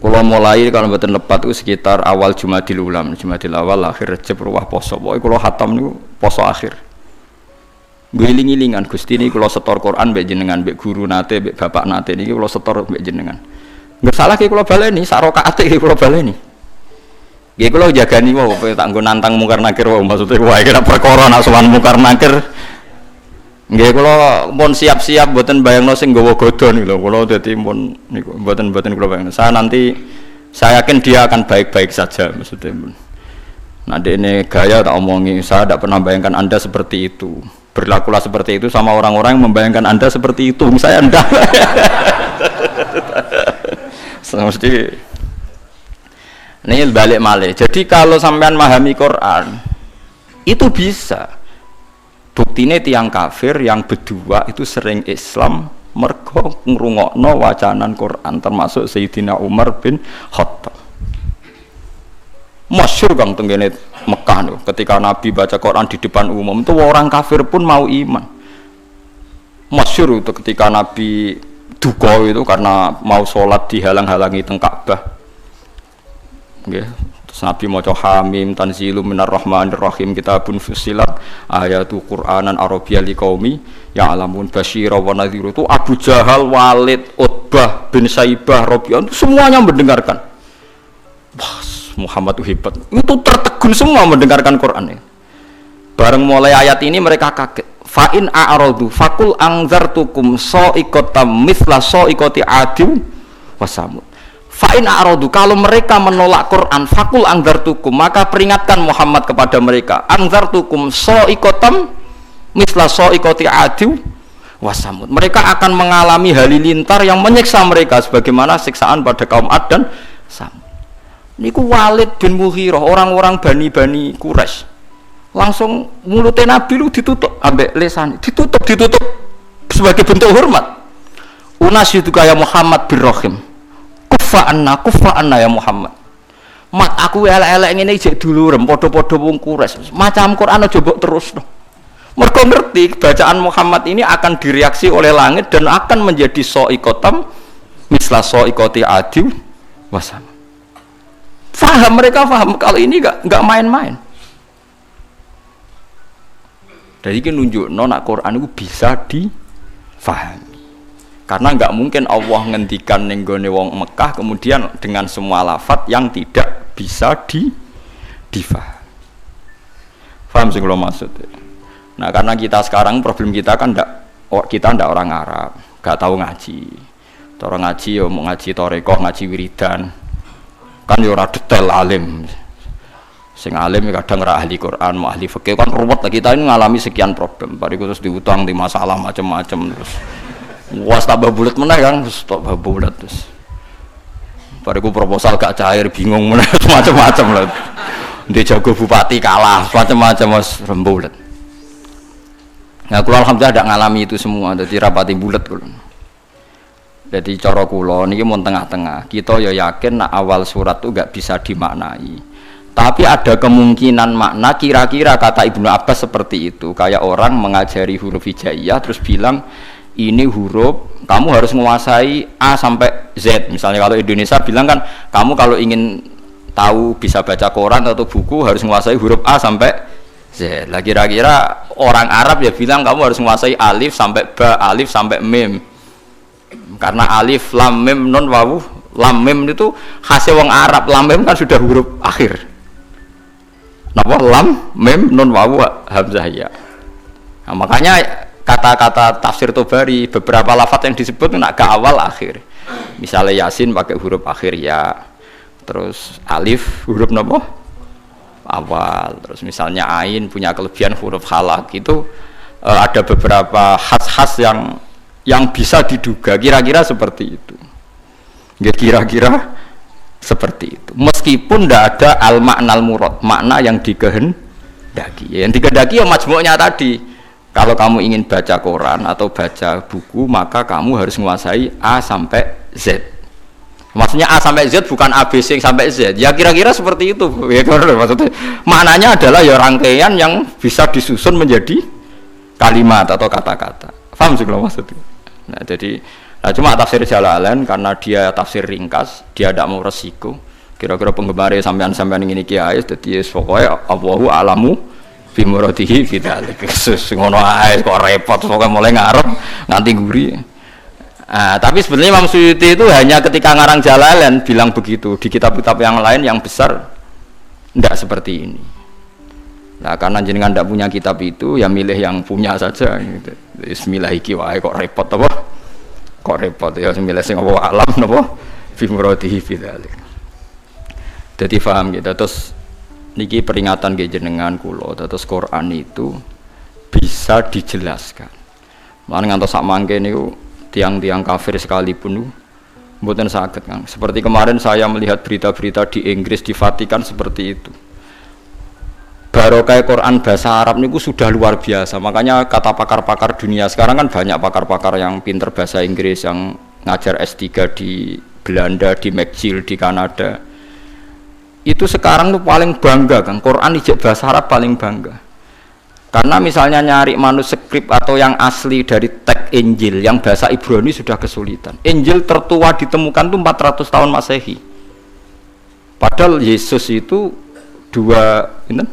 A: Kalau mulai kalau mboten lepat itu sekitar awal Jumadil Ulam, Jumadil awal akhir Rejab ruwah poso. Pokoke kalau khatam niku poso akhir. Ngiling-ngilingan Gusti niki kula setor Quran mbek jenengan, mbek guru nate, mbek bapak nate niki kula setor mbek jenengan. Nggak salah ki kula baleni, sak rakaate ki kula baleni. Nggih kula jagani wae tak nggo nantang mungkar nakir wae maksudnya wae kira perkara nak sowan mungkar nakir. Nggih kula pun siap-siap mboten bayangno sing nggawa godho niku lho. Kula dadi pun niku mboten kula bayangno. Saya yakin dia akan baik-baik saja maksudnya. Nah dene gaya tak omongi, saya tidak pernah bayangkan Anda seperti itu. Berlakulah seperti itu sama orang-orang yang membayangkan Anda seperti itu. Saya ndak. Mesti ini balik malih. Jadi kalau sampean memahami Quran itu bisa. Buktine tiang kafir yang berdua itu sering Islam mergo ngrungokno wacanan Quran termasuk Sayyidina Umar bin Khattab. Masyhur Kang tenggene Mekah lho, ketika Nabi baca Quran di depan umum itu orang kafir pun mau iman. Masyhur itu ketika Nabi duka itu karena mau sholat dihalang-halangi teng Ka'bah. Nggih, terus Nabi maca Hamim tanzilum minar rahmanir rahim kitabun fussilat ayatu Qur'anan Arabiyyan liqaumi ya'lamun basyira wa nadhira. Itu Abu Jahal, Walid, Utbah bin Saibah, Rabi'ah semuanya mendengarkan. Wah, Muhammad itu hebat. Itu tertegun semua mendengarkan Quran ya. Bareng mulai ayat ini mereka kaget. Fa in a'radu faqul anzartukum sa'iqatam mithla sa'iqati 'adin wa samud. Fa'in a'radu, kalau mereka menolak Quran, fakul anzartukum, maka peringatkan Muhammad kepada mereka, anzartukum so'ikotam misla sa'iqati 'adi wa samud. Mereka akan mengalami halilintar yang menyiksa mereka sebagaimana siksaan pada kaum Ad dan Samud. Niku Walid bin Mughirah, orang-orang Bani Quraisy. Langsung mulutnya Nabi lu ditutup ambek lesan, ditutup sebagai bentuk hormat. Unasyiduka ya Muhammad birrahim. Kuffa anna ya Muhammad. Mat aku elek-elek ngene jek dulurem padha-padha wong Quraisy. Macam Quran aja mbok terusno. Mergo ngerti bacaan Muhammad ini akan direaksi oleh langit dan akan menjadi sa'iqatam misla sa'iqati 'adi wasam. Mereka paham kalau ini enggak main-main. Jadi ini nunjukno nak Quran itu bisa difahami. Karena enggak mungkin Allah ngendikan ning gone wong Mekah kemudian dengan semua lafaz yang tidak bisa difahami. Paham sing kula maksud? Nah, karena kita sekarang problem kita kan kita ndak orang Arab, gak tahu ngaji. Orang ngaji ya mau ngaji torekoh, ngaji wiridan. Kan ya ora detail alim. Sing alim ya kadang ora ahli Quran, mau ahli fikih kan ruwet lah. Kita ini ngalami sekian problem. Bariku terus diutang di masalah macam-macam terus. Was tambah bulat meneh kan, terus tambah bulat terus. Bariku proposal gak cair, bingung meneh macam-macam lah. Dia jago bupati kalah, macam-macam mas rembulat. Nah, kula alhamdulillah tidak ngalami itu semua, jadi rapati bulat kula. Jadi cara kula niki mun tengah-tengah. Kita ya yakin nak awal surat itu enggak bisa dimaknai. Tapi ada kemungkinan makna kira-kira kata Ibnu Abbas seperti itu. Kayak orang mengajari huruf hijaiyah terus bilang ini huruf kamu harus menguasai A sampai Z. Misalnya kalau Indonesia bilang kan kamu kalau ingin tahu bisa baca koran atau buku harus menguasai huruf A sampai Z. Lah kira-kira orang Arab ya bilang kamu harus menguasai alif sampai ba, alif sampai mim. Karena alif, lam, mim, nun, wawu, lam, mim itu khasnya wong Arab. Lam, mim kan sudah huruf akhir. Napa lam, mim, nun, wawu, hamzah ya. Nah, makanya kata-kata tafsir Tobari beberapa lafaz yang disebut nak ke awal akhir. Misalnya Yasin pakai huruf akhir ya. Terus alif huruf napa? Awal. Terus misalnya ain punya kelebihan huruf halak itu ada beberapa khas-khas yang bisa diduga kira-kira seperti itu. Ya kira-kira seperti itu. Meskipun tidak ada al maknal murad, makna yang dikehendaki. Yang dikehendaki ya majmu'nya tadi. Kalau kamu ingin baca Quran atau baca buku, maka kamu harus menguasai A sampai Z. Maksudnya A sampai Z bukan ABC sampai Z. Ya kira-kira seperti itu. Ya maksudnya maknanya adalah ya rangkaian yang bisa disusun menjadi kalimat atau kata-kata. Paham sih kalau maksudnya? Nah, jadi cuma tafsir Jalalain karena dia tafsir ringkas, dia tidak mau resiko. Kira-kira penggemar sampean-sampean ini kiai jadi pokoknya Allahu a'lamu bi muradihi bidzalik. Ngono ae kok repot pokoke mulai ngarep nganti guri. Tapi sebenarnya Imam Suyuti itu hanya ketika ngarang Jalalain bilang begitu. Di kitab-kitab yang lain yang besar tidak seperti ini. Nah, karena jenengan tidak punya kitab itu, ya milih yang punya saja. Gitu. Bismillah iki wae kok repot apa? Kok repot ya milih sing apa alam napa? Fi muradihi bidzalik. Jadi paham gitu. Terus niki peringatan ke jenengan kula, terus Quran itu bisa dijelaskan. Lan ngantos sak mangke niku tiang-tiang kafir sekalipun mboten saged Kang. Seperti kemarin saya melihat berita-berita di Inggris di Vatikan seperti itu. Barokah Quran bahasa Arab niku sudah luar biasa. Makanya kata pakar-pakar dunia sekarang kan banyak pakar-pakar yang pinter bahasa Inggris yang ngajar S3 di Belanda, di McGill, di Kanada. Itu sekarang tuh paling bangga Kang. Quran ijek bahasa Arab paling bangga. Karena misalnya nyari manuskrip atau yang asli dari teks Injil yang bahasa Ibrani sudah kesulitan. Injil tertua ditemukan tuh 400 tahun Masehi. Padahal Yesus itu 2000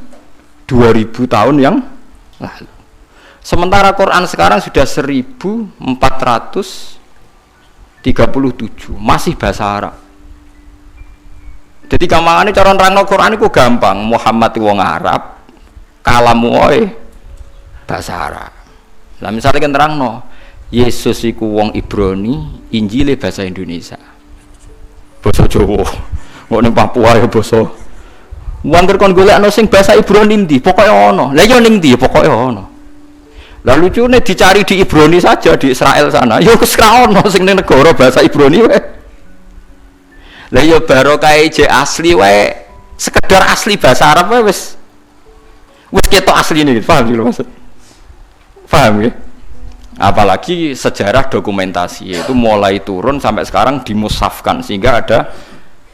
A: tahun yang lalu. Sementara Quran sekarang sudah 1437 masih bahasa Arab. Jadi gampangane cara nerangno Quran iku gampang. Muhammad wong Arab, kalamu bahasa Arab. Lah misalnya kan terangno, Yesus iku wong Ibrani, Injile bahasa Indonesia. Basa Jawa. Kok ning Papua ya basa. Wong kon golekno sing bahasa Ibrani ndi, pokoke ana. Lah ya ning ndi pokoke ana. Lah lucune dicari di Ibrani saja di Israel sana. Yo wis ra ono sing ning negara bahasa Ibrani wae. Lah yo barokah je asli wae, sekedar asli bahasa Arab wae wis ketok asline gitu. Paham lho maksud? Paham ya? Apalagi sejarah dokumentasi itu mulai turun sampai sekarang dimusafkan sehingga ada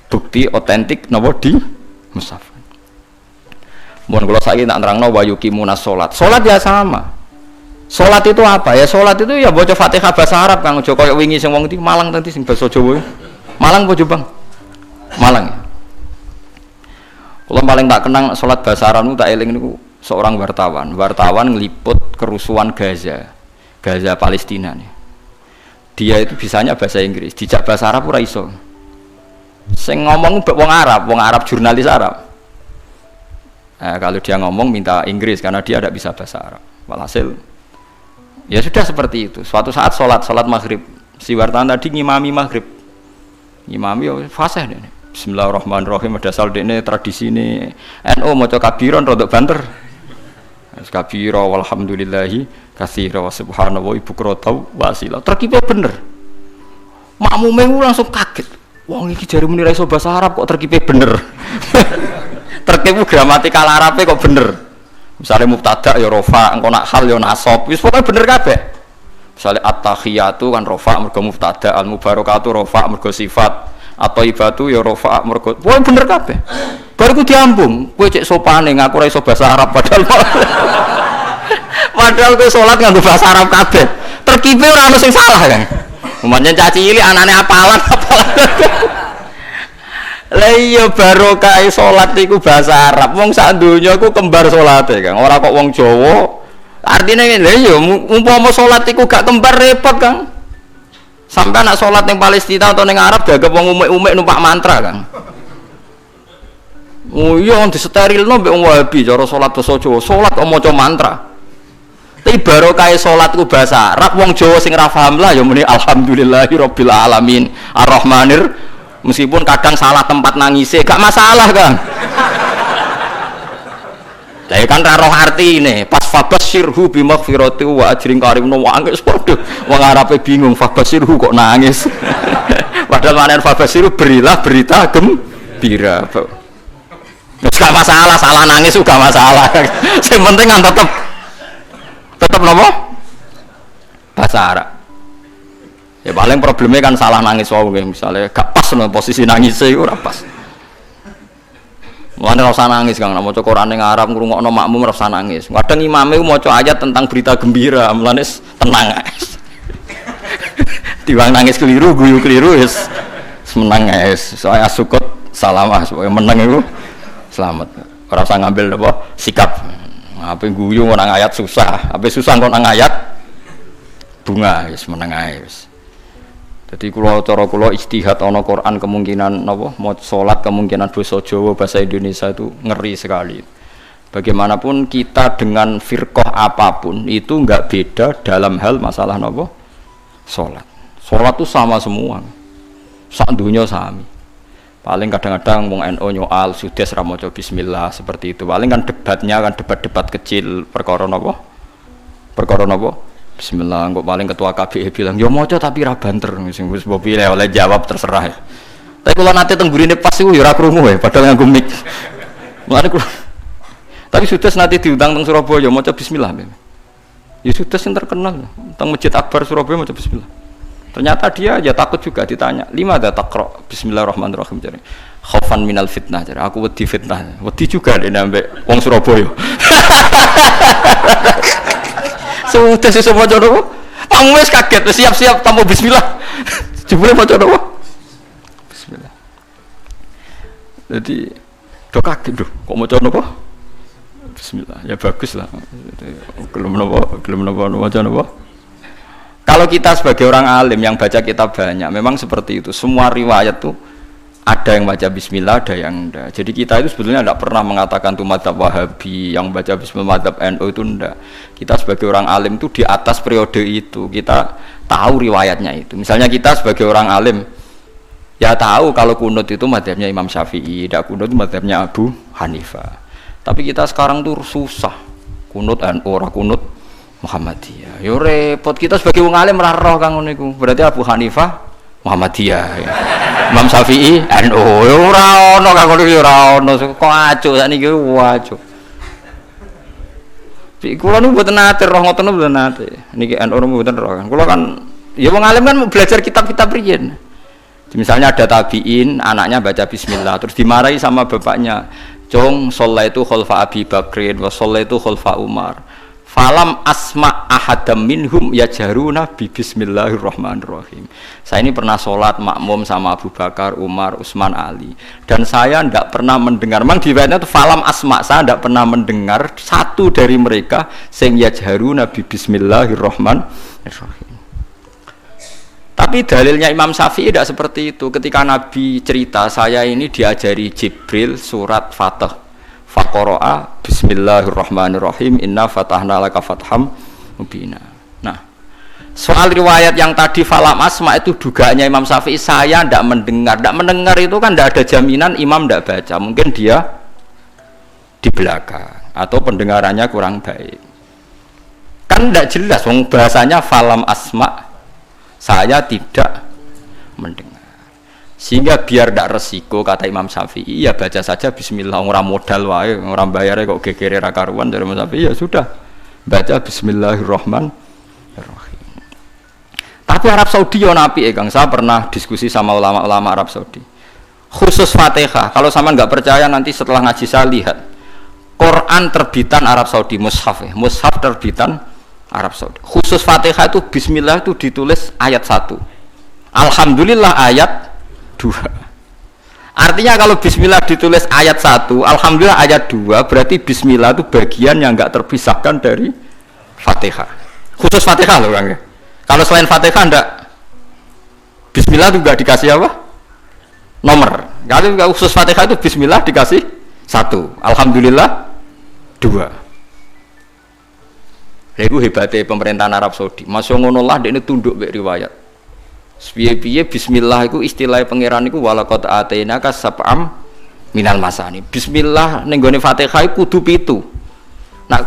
A: bukti otentik nopo di musafkan. Mohon kalau saya tak terangno wa yuqimuna sholat. Sholat ya sama. Sholat itu apa ya? Sholat itu ya baca Fatihah bahasa Arab Kang. Aja koyo wingi sing wong iki Malang tadi sing basa Jawa. Malang apa Jombang? Malang. Kalau paling tak kenang sholat bahasa Arab tak eling niku seorang wartawan. Wartawan ngeliput kerusuhan Gaza Palestina nih. Dia itu bisanya bahasa Inggris, dijak bahasa Arab ora iso. Sing ngomong wong Arab jurnalis Arab. Kalau dia ngomong minta Inggris karena dia tidak bisa bahasa Arab. Walhasil ya sudah seperti itu. Suatu saat sholat maghrib, si wartawan tadi ngimami maghrib, ngimami fasih deh. Bismillahirrahmanirrahim. Ada saldo ini tradisi ini. NU mau kabiron rodok banter. Kabiro walhamdulillahi katsira wa subhanallah ibu krotau wasila. Terkipe bener. Makmume langsung kaget. Wong iki jare muni ra iso bahasa Arab kok terkipe bener. Terkipe gramatikal Arabe kok bener. Misalnya mubtada ya rafa, engko nak hal ya nasab. Wis pokoke bener kabeh. Misalnya at-tahiyatu kan rafa mergo mubtada, al-mubarakatu rafa mergo sifat, at-thayyibatu ya rafa mergo. Pokoke bener kabeh. Baru ku diambung, kowe cek sopane ngaku ra iso bahasa Arab padahal kowe salat nganggo bahasa Arab kabeh. Terkipe ora ono sing salah kan. Umpamane caci cilik anane apalan. Lah iya barokah salat iku bahasa Arab. Wong sak donya iku kembar salate Kang. Ora kok wong Jawa. Artine lha iya umpama salat iku gak kembar repot Kang. Sampai anak salat ning Palestina atau ning Arab dianggap wong umik-umik numpak mantra Kang. Oh iya disterilno mbek wong Wahabi cara salat basa Jawa, salat kok maca mantra. Tapi barokah salat ku bahasa Arab, wong Jawa sing ra paham lah ya muni alhamdulillahirabbil alamin arrahmanir. Meskipun kadang salah tempat nangise, gak masalah Kang. Lah kan ra roh artine, pas fabasyirhu bimaghfirati wa ajrin karim no wangis padha. Wong Arabe bingung fabasyirhu kok nangis. Padahal maknane fabasyirhu berilah berita gembira. Wis gak masalah, salah nangis juga masalah. Sing penting kan tetep napa? Bahasa Arab. Ya paling problemnya kan salah nangis wae misalnya gak pas no posisi nangis iku ora pas. Mulane ora usah nangis Kang, nek maca Quran ning Arab ngrungokno makmum ora usah nangis. Kadang imame maca ayat tentang berita gembira, mulane tenang ae. Tiwang nangis keliru, guyu keliru wis menang ae. Soale asukut salamah supaya menang iku selamat. Ora usah ngambil apa sikap. Apa guyu nang ayat susah, apa susah kok nang ayat bunga wis meneng ae wis. Dadi kula cara kula ijtihad ana Quran kemungkinan napa mau salat kemungkinan basa Jawa bahasa Indonesia itu ngeri sekali. Bagaimanapun kita dengan firqah apapun itu enggak beda dalam hal masalah napa salat. Salat itu sama semua. Sak dunya sami. Paling kadang-kadang wong NU nyoal sudes ra maca bismillah seperti itu. Paling kan debatnya kan debat-debat kecil perkara napa? Perkara napa? Bismillah. Kok paling ketua KBI bilang, "Ya maca tapi ra banter." Sing wis mbok pilih oleh jawab terserah. Ya. Tapi kula nate teng gurine pas iku ya ora krungu ya, padahal nganggo mic. Mulane kula tapi sudes nate diundang teng Surabaya maca bismillah. Ya sudes sing terkenal teng Masjid Akbar Surabaya maca bismillah. Ternyata dia aja takut juga ditanya, "Lima ada takra bismillahirrahmanirrahim." Jadi, "Khaufan minal fitnah." Jadi, aku wedi fitnah. Wedi juga dene ambek wong Surabaya. Sudah sesuk maca nopo? Kamu wis kaget, siap-siap tanpa bismillah. Jebule maca nopo? Bismillah. Jadi, do kaget kok maca nopo? Bismillah. Ya bagus lah. Gelem nopo maca nopo? Kalau kita sebagai orang alim yang baca kitab banyak, memang seperti itu. Semua riwayat tuh ada yang baca bismillah, ada yang enggak. Jadi kita itu sebetulnya tidak pernah mengatakan tuh madzhab Wahabi yang baca bismillah, madzhab NU itu enggak. Kita sebagai orang alim tuh di atas periode itu, kita tahu riwayatnya itu. Misalnya kita sebagai orang alim ya tahu kalau kunut itu madzhabnya Imam Syafi'i, tidak kunut itu madzhabnya Abu Hanifah. Tapi kita sekarang tuh susah. Kunut NU ora kunut Muhammadiyah. Yo repot kita sebagai wong alim ora roh kang ngono iku. Berarti Abu Hanifah Muhammadiyah. Ya. Imam Syafi'i NU. Yo ora ono kang ngono yo ora ono. Kok acuh sakniki wacuh. Kula nu mboten nate roh ngoten mboten nate. Niki NU mboten roh kan. Kula kan ya wong alim kan belajar kitab-kitab riyen. Misalnya ada tabiin, anaknya baca bismillah terus dimarahi sama bapaknya. Jong shallaitu khalfa Abi Bakrin wa shallaitu khalfa Umar. Falam asma ahadam minhum yajharuna bi bismillahirrahmanirrahim. Saya ini pernah sholat makmum sama Abu Bakar, Umar, Utsman, Ali dan saya tidak pernah mendengar. Memang di riwayatnya itu falam asma, saya tidak pernah mendengar satu dari mereka sing yajharuna bi bismillahirrahmanirrahim. Tapi dalilnya Imam Syafi'i tidak seperti itu. Ketika Nabi cerita, saya ini diajari Jibril surat Fatah. Faqara'a bismillahirrahmanirrahim inna fatahna laka fatham mubina. Nah, soal riwayat yang tadi falam asma itu dugaannya Imam Syafi'i, saya tidak mendengar. Tidak mendengar itu kan tidak ada jaminan imam tidak baca. Mungkin dia di belakang atau pendengarannya kurang baik. Kan tidak jelas, bahasanya falam asma, saya tidak mendengar. Sehingga biar tidak resiko, kata Imam Syafi'i, ya baca saja bismillah. Orang modal wae, orang bayarnya kok gegere ra karuan dari Imam Syafi'i, ya sudah baca bismillahirrahmanirrahim. Tapi Arab Saudi yo napi Kang, saya pernah diskusi sama ulama-ulama Arab Saudi. Khusus Fatihah, kalau sama nggak percaya nanti setelah ngaji saya lihat Quran terbitan Arab Saudi, mushaf ya, mushaf terbitan Arab Saudi. Khusus Fatihah itu bismillah itu ditulis ayat 1. Alhamdulillah ayat 2. Artinya kalau bismillah ditulis ayat 1, alhamdulillah ayat 2, berarti bismillah itu bagian yang enggak terpisahkan dari Fatihah. Khusus Fatihah loh Kang. Kalau selain Fatihah enggak, bismillah itu enggak dikasih apa? Nomor. Kalau khusus Fatihah itu bismillah dikasih 1, alhamdulillah 2. Itu hebatnya pemerintahan Arab Saudi. Masya Allah dia ini tunduk be riwayat. Piye-piye bismillah itu istilah pangeran iku walaqad atainaka sab'am minal masani. Bismillah ning gone Fatihah iku kudu 7. Nah,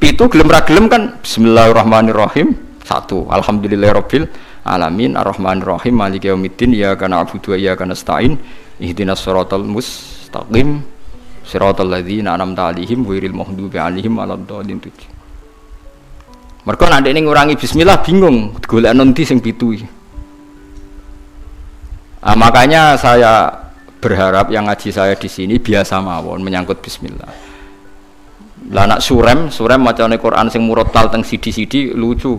A: 7 gelem ra gelem kan bismillahirrahmanirrahim 1. Alhamdulillahirabbil alamin arrahmanirrahim maliki yaumiddin iyyaka na'budu wa iyyaka nasta'in ihdinas siratal mustaqim siratal ladzina an'amta 'alaihim ghairil maghdubi 'alaihim waladdallin. Mergo nek nek ngurangi bismillah bingung golek nanti sing 7. Nah, makanya saya berharap yang ngaji saya di sini biasa mawon menyangkut bismillah. Lah nak surem macane Quran sing murattal teng sidi-sidi lucu.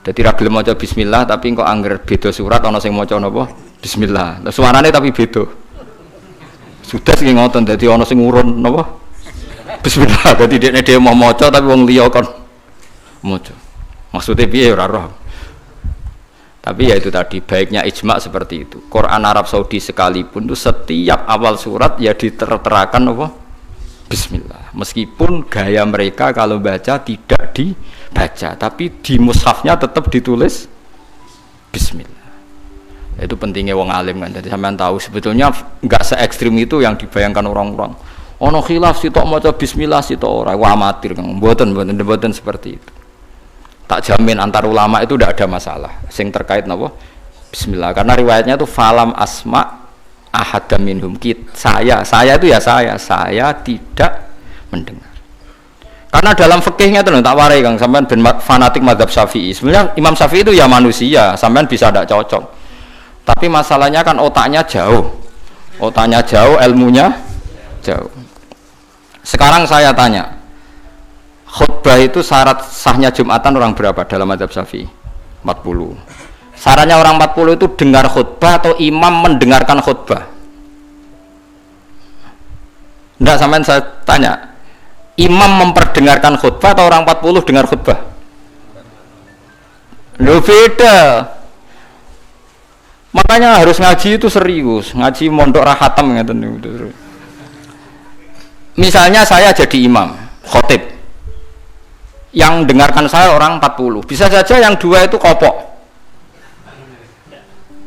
A: Dadi ra gelem maca bismillah tapi kok angger beda surat ana sing maca napa? Bismillah. Lah suarane tapi beda. Sudah sing ngoten dadi ana sing urun napa? Bismillah. Dadi dekne dhewe mau maca tapi wong liya kon maca. Maksudnya piye ora roh. Tapi ya itu tadi baiknya ijma seperti itu. Quran Arab Saudi sekalipun itu setiap awal surat ya diterterakan apa? Bismillah. Meskipun gaya mereka kalau baca tidak dibaca, tapi di mushafnya tetap ditulis Bismillah. Itu pentingnya wong alim kan. Jadi sampean tahu sebetulnya enggak se ekstrim itu yang dibayangkan orang-orang. Ono khilaf sitok maca Bismillah sitok ora, amatir kan. Mboten seperti itu. Tak jamin antar ulama itu tidak ada masalah sing terkait napa bismillah karena riwayatnya itu falam asma ahadam minhum saya itu ya saya tidak mendengar karena dalam fikihnya itu tak warai Kang sampean ben fanatik mazhab Syafi'i sebenarnya Imam Syafi'i itu ya manusia sampean bisa tidak cocok tapi masalahnya kan otaknya jauh ilmunya jauh. Sekarang saya tanya, khutbah itu syarat sahnya Jumatan orang berapa dalam mazhab Syafi'i? 40. Syaratnya orang 40 itu dengar khutbah atau imam mendengarkan khutbah? Enggak, sampean saya tanya. Imam memperdengarkan khutbah atau orang 40 dengar khutbah? Loh beda. Makanya harus ngaji itu serius, ngaji mondok rahatam ngeten niku. Misalnya saya jadi imam, khotib. Yang dengarkan saya orang 40, bisa saja yang 2 itu kopok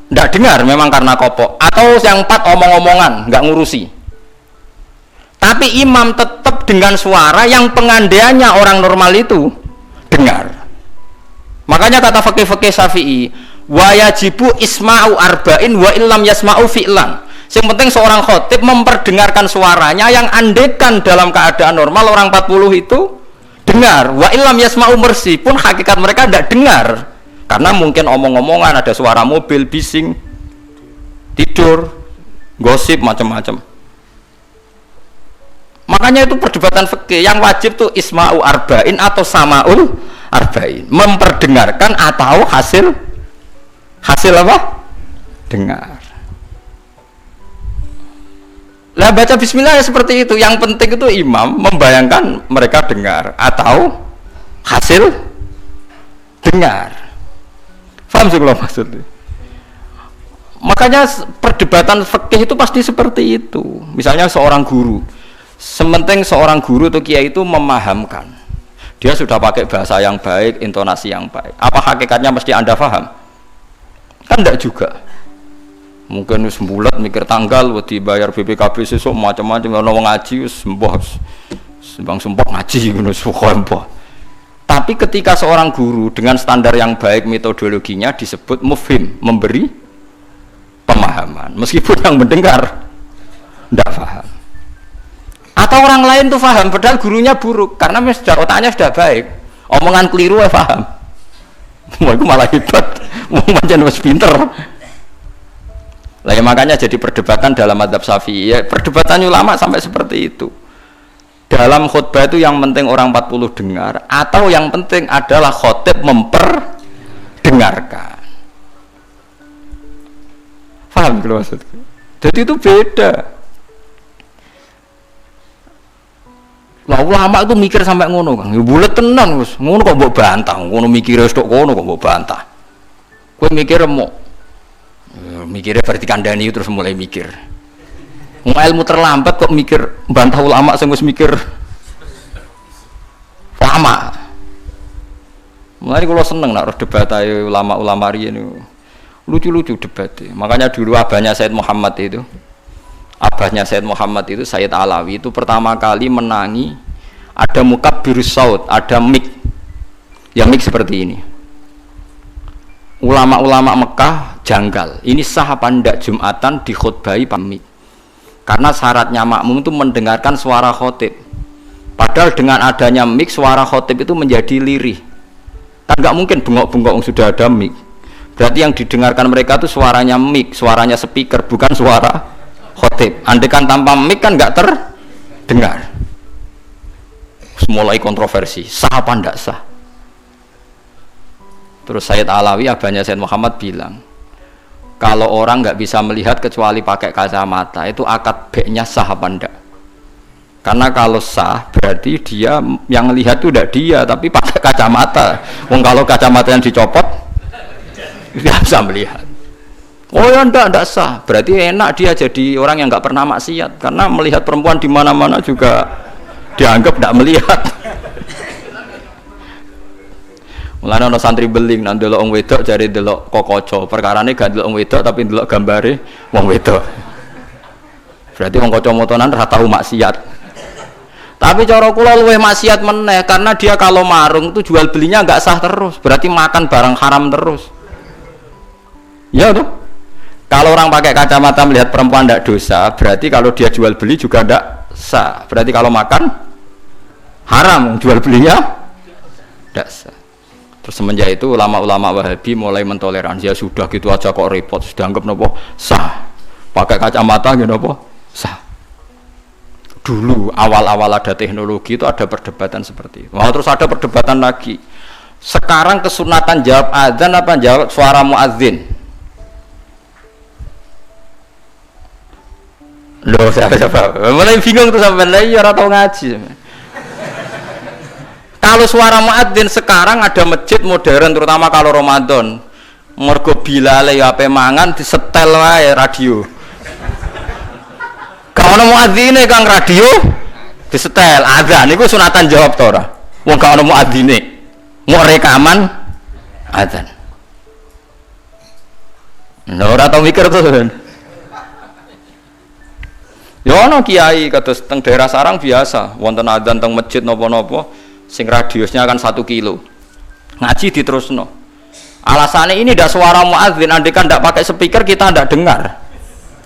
A: tidak dengar memang karena kopok atau yang 4 omong-omongan nggak ngurusi tapi imam tetap dengan suara yang pengandaiannya orang normal itu dengar. Makanya kata fakih-fakih Syafi'i, wa yajibu isma'u arba'in wa illam yasma'u fi'lan. Yang penting seorang khotib memperdengarkan suaranya yang andekan dalam keadaan normal orang 40 itu dengar. Wa illam yasma'u mersi pun hakikat mereka tidak dengar. Karena mungkin omong-omongan, ada suara mobil, bising, tidur, gosip, macam-macam. Makanya itu perdebatan fikih yang wajib tuh isma'u arba'in atau sama'ul arba'in, memperdengarkan atau hasil apa? Dengar. Lah baca bismillah ya seperti itu. Yang penting itu imam membayangkan mereka dengar atau hasil dengar. Paham sih kalau maksudnya? Makanya perdebatan fikih itu pasti seperti itu. Misalnya seorang guru, sementing seorang guru atau kiai itu memahamkan, dia sudah pakai bahasa yang baik, intonasi yang baik. Apa hakikatnya mesti Anda paham? Kan tidak juga. Mungkin wis bulat mikir tanggal, wedi bayar BPKB sesuk macam-macam, ono wong ngaji wis mbah sembang sumpah ngaji ngono mbah. Tapi ketika seorang guru dengan standar yang baik metodologinya disebut mufhim, memberi pemahaman, meskipun yang mendengar tidak paham. Atau orang lain tuh paham, padahal gurunya buruk, karena sudah otaknya sudah baik, omongan keliru ya paham. Wah, itu malah hebat, mau macam wis pinter. Lah ya makanya jadi perdebatan dalam madzhab Syafi'i, ya, perdebatan ulama sampai seperti itu. Dalam khutbah itu yang penting orang 40 dengar, atau yang penting adalah khotib memperdengarkan. Paham kalau maksudku? Jadi itu beda. Lah ulama itu mikir sampai ngono, Kang. Ya bulet tenan wis. Ngono kok mbok bantah, ngono mikire wis tok ngono kok mbok bantah. Kowe mikir mau mikirnya berarti kandani terus mulai mikir. Ilmu terlambat kok mikir bantah ulama sing wis mikir lama. Mulai kalau seneng nak debat ayo ulama-ulama riyen niku. Lucu-lucu debatnya. Makanya dulu abahnya Said Muhammad itu Sayyid Alawi itu pertama kali menangi ada mukabbirus saut, ada mik. Yang mik seperti ini. Ulama-ulama Mekah janggal. Ini sah apa ndak Jumatan dikhutbahi pamit. Karena syaratnya makmum itu mendengarkan suara khotib. Padahal dengan adanya mik suara khotib itu menjadi lirih. Kan nggak mungkin bengok-bengok sudah ada mik. Berarti yang didengarkan mereka itu suaranya mik, suaranya speaker, bukan suara khotib. Andaikan tanpa mik kan nggak terdengar. Mulai kontroversi, sah apa ndak sah? Terus Sayyid Alawi, abahnya Sayyid Muhammad bilang, kalau orang nggak bisa melihat kecuali pakai kacamata, itu akad baiknya sah apa enggak? Karena kalau sah, berarti dia yang lihat itu tidak dia, tapi pakai kacamata. Wong kalau kacamata yang dicopot, nggak bisa melihat. Oh ya enggak sah. Berarti enak dia jadi orang yang nggak pernah maksiat, karena melihat perempuan di mana-mana juga dianggap tidak melihat. Mulane ana santri beling nang delok wong wedok jare delok kokoco. Perkarane gak delok wong wedok tapi delok gambare wong wedok. Berarti wong kacamataan ra tau maksiat. Tapi cara kula luwih maksiat meneh karena dia kalau marung itu jual belinya enggak sah terus. Berarti makan barang haram terus. Ya udah. Kalau orang pakai kacamata melihat perempuan tidak dosa, berarti kalau dia jual beli juga tidak sah. Berarti kalau makan haram, jual belinya tidak sah. Terus semenjak itu ulama-ulama Wahabi mulai mentoleransi, ya sudah gitu aja kok repot, sudah anggap nopo sah. Pakai kacamata gitu nopo sah. Dulu awal-awal ada teknologi itu ada perdebatan seperti itu. Wah, terus ada perdebatan lagi. Sekarang kesunatan jawab adzan apa jawab suara muadzin? Loh, siapa? Mulai bingung tuh sampai lagi orang tahu ngaji. Kalau suara muadzin sekarang ada masjid modern, terutama kalau Ramadan, mergo bilale ya ape mangan disetel wae radio. Kalau ono muadzine Kang radio disetel adzan niku sunatan jawab to ora? Wong gak ono muadzine. Mau rekaman adzan. Lha ora tau mikir to, Kan? Ya ono kiai kados teng daerah sarang biasa, wonten adzan teng masjid napa-napa. Sing radiusnya kan 1 kilo Ngaji diterusno. Alasannya ini tidak suara muadzin, andai kan tidak pakai speaker kita tidak dengar.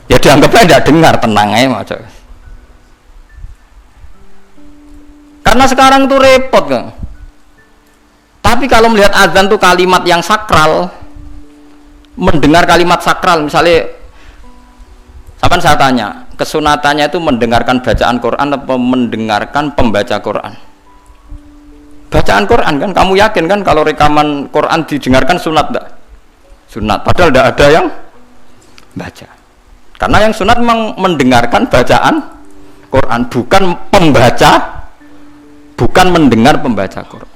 A: Ya dianggapnya tidak dengar, tenang aja. Karena sekarang tuh repot kan. Tapi kalau melihat azan tuh kalimat yang sakral, mendengar kalimat sakral, misalnya, saya tanya, kesunatannya itu mendengarkan bacaan Quran atau mendengarkan pembaca Quran? Bacaan Quran kan, kamu yakin kan kalau rekaman Quran didengarkan sunat enggak? Sunat, padahal tidak ada yang baca. Karena yang sunat memang mendengarkan bacaan Quran, bukan pembaca, bukan mendengar pembaca Quran.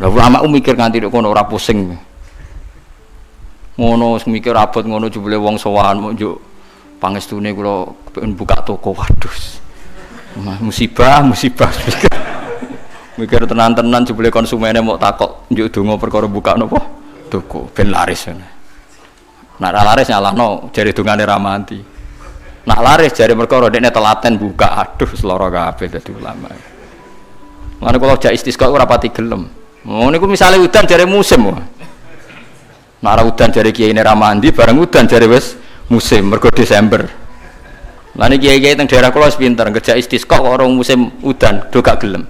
A: Lah ulama mikir nganti kono ora pusing. Ngono mikir abot ngono jebule wong sowan mau njuk pangestune kula pengen buka toko. Waduh. Musibah. Mikir tenan-tenan jebule konsumennya mau takok njuk donga perkara buka napa toko ben laris. Nek ra laris nyalahno jare dongane ra mati. Nek laris jare perkara dekne telaten buka. Aduh seloro kabeh dadi ulama. Lan kula jak istisqa ora pati gelem. Oh niku misale udan jare musim. Nek udan jare kiai ra mandi bareng udan jare wis musim mergo Desember. Lah niki kiai-kiai teng daerah kula wis pinter kerja istisqa kok ora musim udan do gak gelem.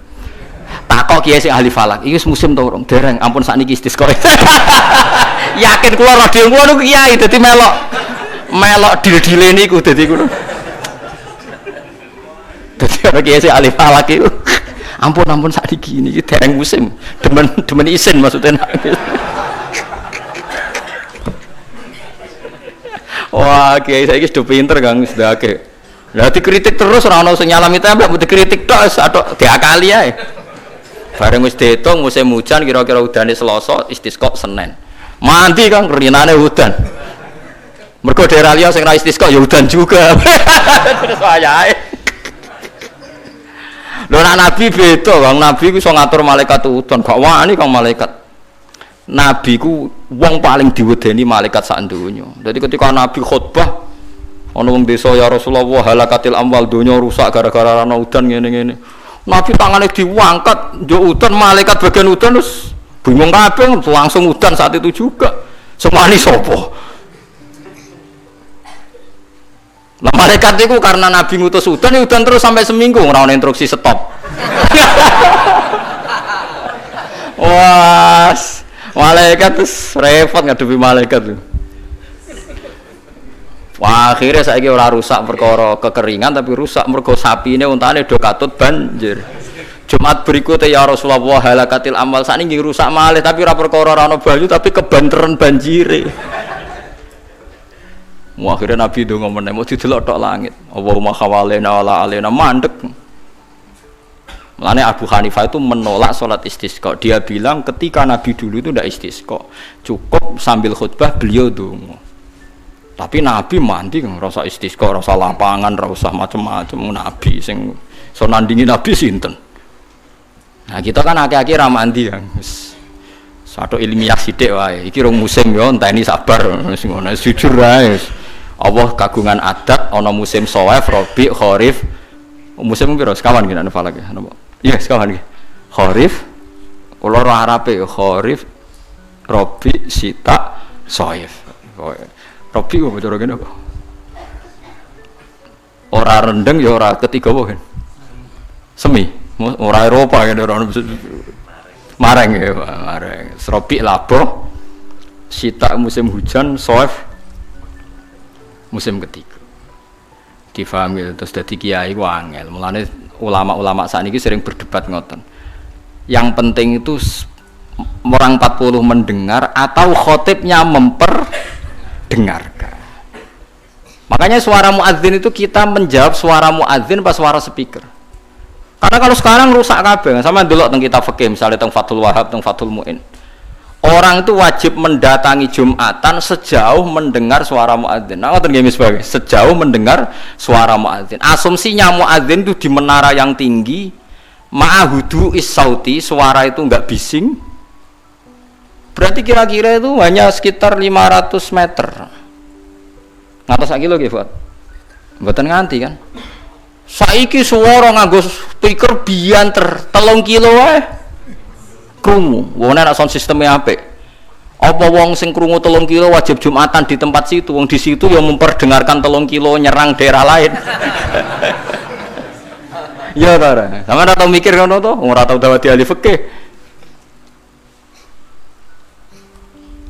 A: Takok kiai sing ahli falak, iki wis musim to urung? Dereng, ampun sakniki istisqa. Yakin kula radio kula niku kiai dadi melok dil-dile niku dadi kulo. Dadi ana kiai sing ahli falak iku. Ampun sakniki niki dereng musim. Demen isin maksudnya. Wah, kiai saiki sudah pinter Kang, sudah akeh. Lah dikritik terus ora ono sing nyalami tembak, mbok dikritik tok atok diakali ae. Bareng wis diitung musim hujan kira-kira udane Selasa, istisqa Senin. Mandi Kang rinane udan. Mergo daerah liya sing ra istisqa ya udan juga. Terus wayahe. Lho nek nabi beda, Kang. Nabi ku iso ngatur malaikat udan, gak wani Kang malaikat. Nabi ku wong paling diwedeni malaikat sak donya. Dadi ketika Nabi khutbah ana wong desa ya Rasulullah halakatil amwal donya rusak gara-gara ana udan ngene-ngene. Nabi tangane diangkat njuk udan malaikat bagian udan terus bingung kabeh langsung udan saat itu juga. Semani sapa? Lah malaikat itu karena Nabi ngutus udan terus sampai seminggu ora ana instruksi stop. Wah, malaikat terus repot ngadepi malaikat tuh. Wah, akhirnya saiki ora rusak perkara kekeringan tapi rusak mergo sapine untane do katut banjir. Jumat berikutnya ya Rasulullah halakatil amal sakniki rusak malih tapi ora perkara ora ana banyu tapi kebanteran banjire. Wah, akhirnya Nabi ndonga meneh mau didelok tok langit. Allahumma khawalena wala alena mandek. Mulane Abu Hanifah itu menolak sholat istisqa. Dia bilang ketika Nabi dulu itu tidak istisqa, cukup sambil khutbah beliau donga. Tapi Nabi mandi kan rasa istisqa, rasa lapangan, rasa macam-macam. Nabi sing so nandingi Nabi sinten. Nah kita kan akhir-akhir ra mandi kan. Satu ilmiah sithik wae. Iki rong musim yo enteni sabar wis ngono jujur wae. Allah kagungan adat ana musim Shawwal, Rabi, Kharif. Musim piro sekawan ki nek falak ya napa? Iya sekawan ki. Kharif kula ora Arabe Kharif, Rabi, Sita, Shawwal. Rabi kok cara kene apa? Ora rendeng ya ora ketiga apa kan? Semi, ora Eropa kan ora mareng ya, mareng. Rabi labuh, Sita musim hujan, Shawwal musim ketiga. Difahami terus dadi kiai ku angel. Mulane ulama-ulama sakniki sering berdebat ngoten. Yang penting itu orang 40 mendengar atau khotibnya memperdengarkan. Makanya suara muadzin itu kita menjawab suara muadzin pas suara speaker. Karena kalau sekarang rusak kabeh. Sama delok teng kitab fikih misalnya teng Fathul Wahhab, teng Fathul Muin. Orang itu wajib mendatangi Jumatan sejauh mendengar suara muadzin. Nah, ngoten nggih sebagai sejauh mendengar suara muadzin. Asumsinya muadzin itu di menara yang tinggi, ma'ahudu is-sauti, suara itu enggak bising. Berarti kira-kira itu hanya sekitar 500 meter. Ngatos sak kilo nggih, Fuad? Mboten nganti kan. Saiki suara nganggo speaker bianter 3 kilo wae. krungu. Wong nek sound sistemnya apik. Apa wong sing krungu 3 kilo wajib Jumatan di tempat situ? Wong di situ yang memperdengarkan 3 kilo nyerang daerah lain. Ya ta. Sampeyan ora tau mikir ngono to? Ora tau dawati ahli fikih.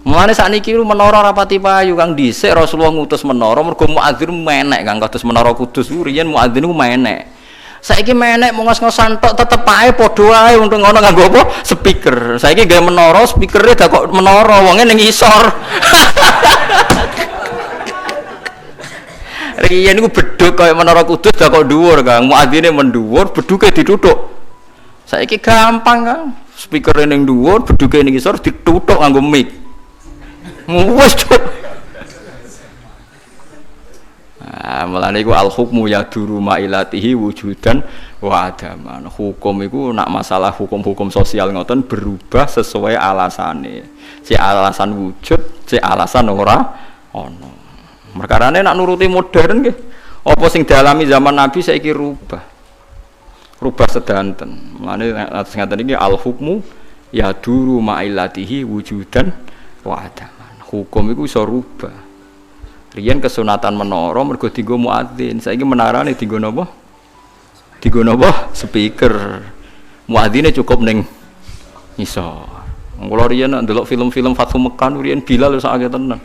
A: Mulane sakniki menara rapati payu Kang dhisik Rasulullah ngutus menara mergo muadzin menek Kang kados menara Kudus riyen muadzin ku menek. Saiki menek mau ngos-ngosan tok tetep ae padha ae untuk ngono nganggo apa? Speaker. Saiki gawe menara speakere dak kok menara wonge ning isor. Riyen niku bedhug kaya menara Kudus dak kok dhuwur Kang. Muadzine mendhuwur, bedhuke dituthuk. Saiki gampang Kang. Speakere ning dhuwur, bedhuke ning isor dituthuk nganggo mic. Wes cuk. Mulane iku al hukmu yaduru mailatihi wujudan wa adaman. Hukum iku nak masalah hukum-hukum sosial ngoten berubah sesuai alasane. Si alasan wujud, si alasan ora ana. Perkarane nak nuruti modern nggih. Apa sing dialami zaman Nabi saiki rubah. Rubah sedanten. Mulane ngaten iki al hukmu yaduru mailatihi wujudan wa adaman. Hukum itu bisa rubah. Riyen kesunatan menara mergo dienggo muadzin. Saiki menarane dienggo napa? Dienggo napa? Speaker. Muadzine cukup ning isor. Kula riyen ndelok film-film Fathu Mekkah riyen Bilal sak akeh tenan.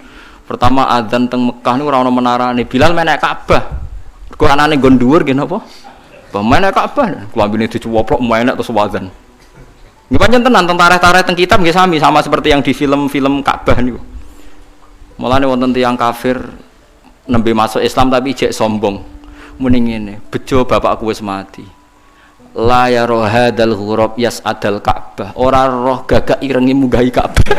A: Pertama adzan teng Mekkah niku ora ana menarane. Bilal menek Ka'bah. Mergo anane nggon dhuwur nggih napa? Menek Ka'bah. Klambine dicuwoplok menek terus adzan. Nggih pancen tenan tentara-tentara teng kitab nggih sama seperti yang di film-film Ka'bah niku. Mulane wonten tiyang kafir nembe masuk Islam tapi jek sombong. Muni ngene, bejo bapakku wis mati. La ya rohadal ghurab yas'adal Ka'bah. Ora roh gagak irengi munggahi Ka'bah.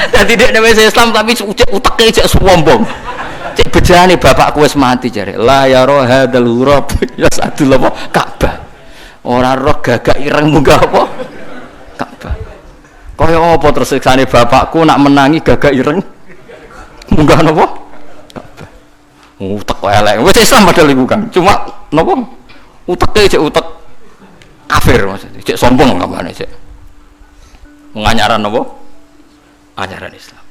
A: Dadi dek wis Islam tapi uteke jek sombong. Cek bejane bapakku wis mati jare. La ya rohadal ghurab yas'adul Ka'bah. Ora roh gagak ireng munggah apa? Ka'bah. Kaya apa terus siksane bapakku nak menangi gagak ireng munggah napa? Ka'bah. Utek elek. Wis Islam padahal iku kan. Cuma napa? Uteke cek utek kafir maksudnya. Cek sombong kabane cek. Nganyaran napa? Ajaran Islam.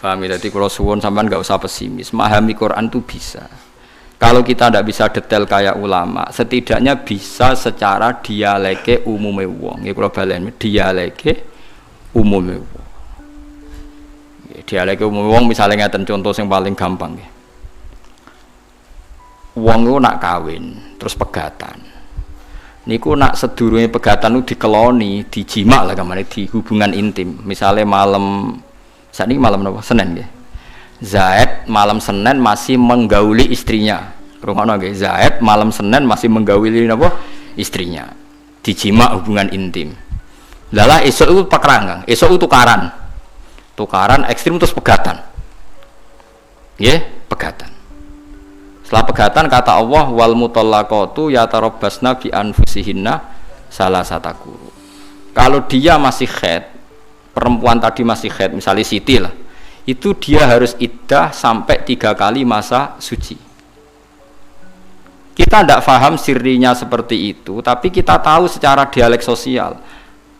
A: Paham ya? Jadi kalau suwun sampean enggak usah pesimis. Memahami Quran itu bisa. Kalau kita tidak bisa detail kayak ulama, setidaknya bisa secara dialeke umume wong. Nggih kula balen dialeke umume wong. Dialeke umume wong misale ngaten contoh yang paling gampang nggih. Wong ku nak kawin, terus pegatan. Niku nak sedurunge pegatan niku dikeloni, dijimak lah kamane di hubungan intim. Misale malam sakniki malam napa? Senin nggih. Zaid malam Senin masih menggauli istrinya. Rumakno nggih, Zaid malam Senin masih menggauli napa? Istrinya. Dijimak hubungan intim. Lalah esuk itu pekerangan, esuk itu tukaran. Tukaran ekstrim terus pegatan. Nggih, pegatan. Setelah pegatan kata Allah wal mutallaqatu yatarabbasna bi anfusihinna salasataku. Kalau dia masih haid, perempuan tadi masih haid, misalnya Siti lah. Itu dia harus iddah sampai 3 kali masa suci. Kita tidak paham sirinya seperti itu, tapi kita tahu secara dialek sosial.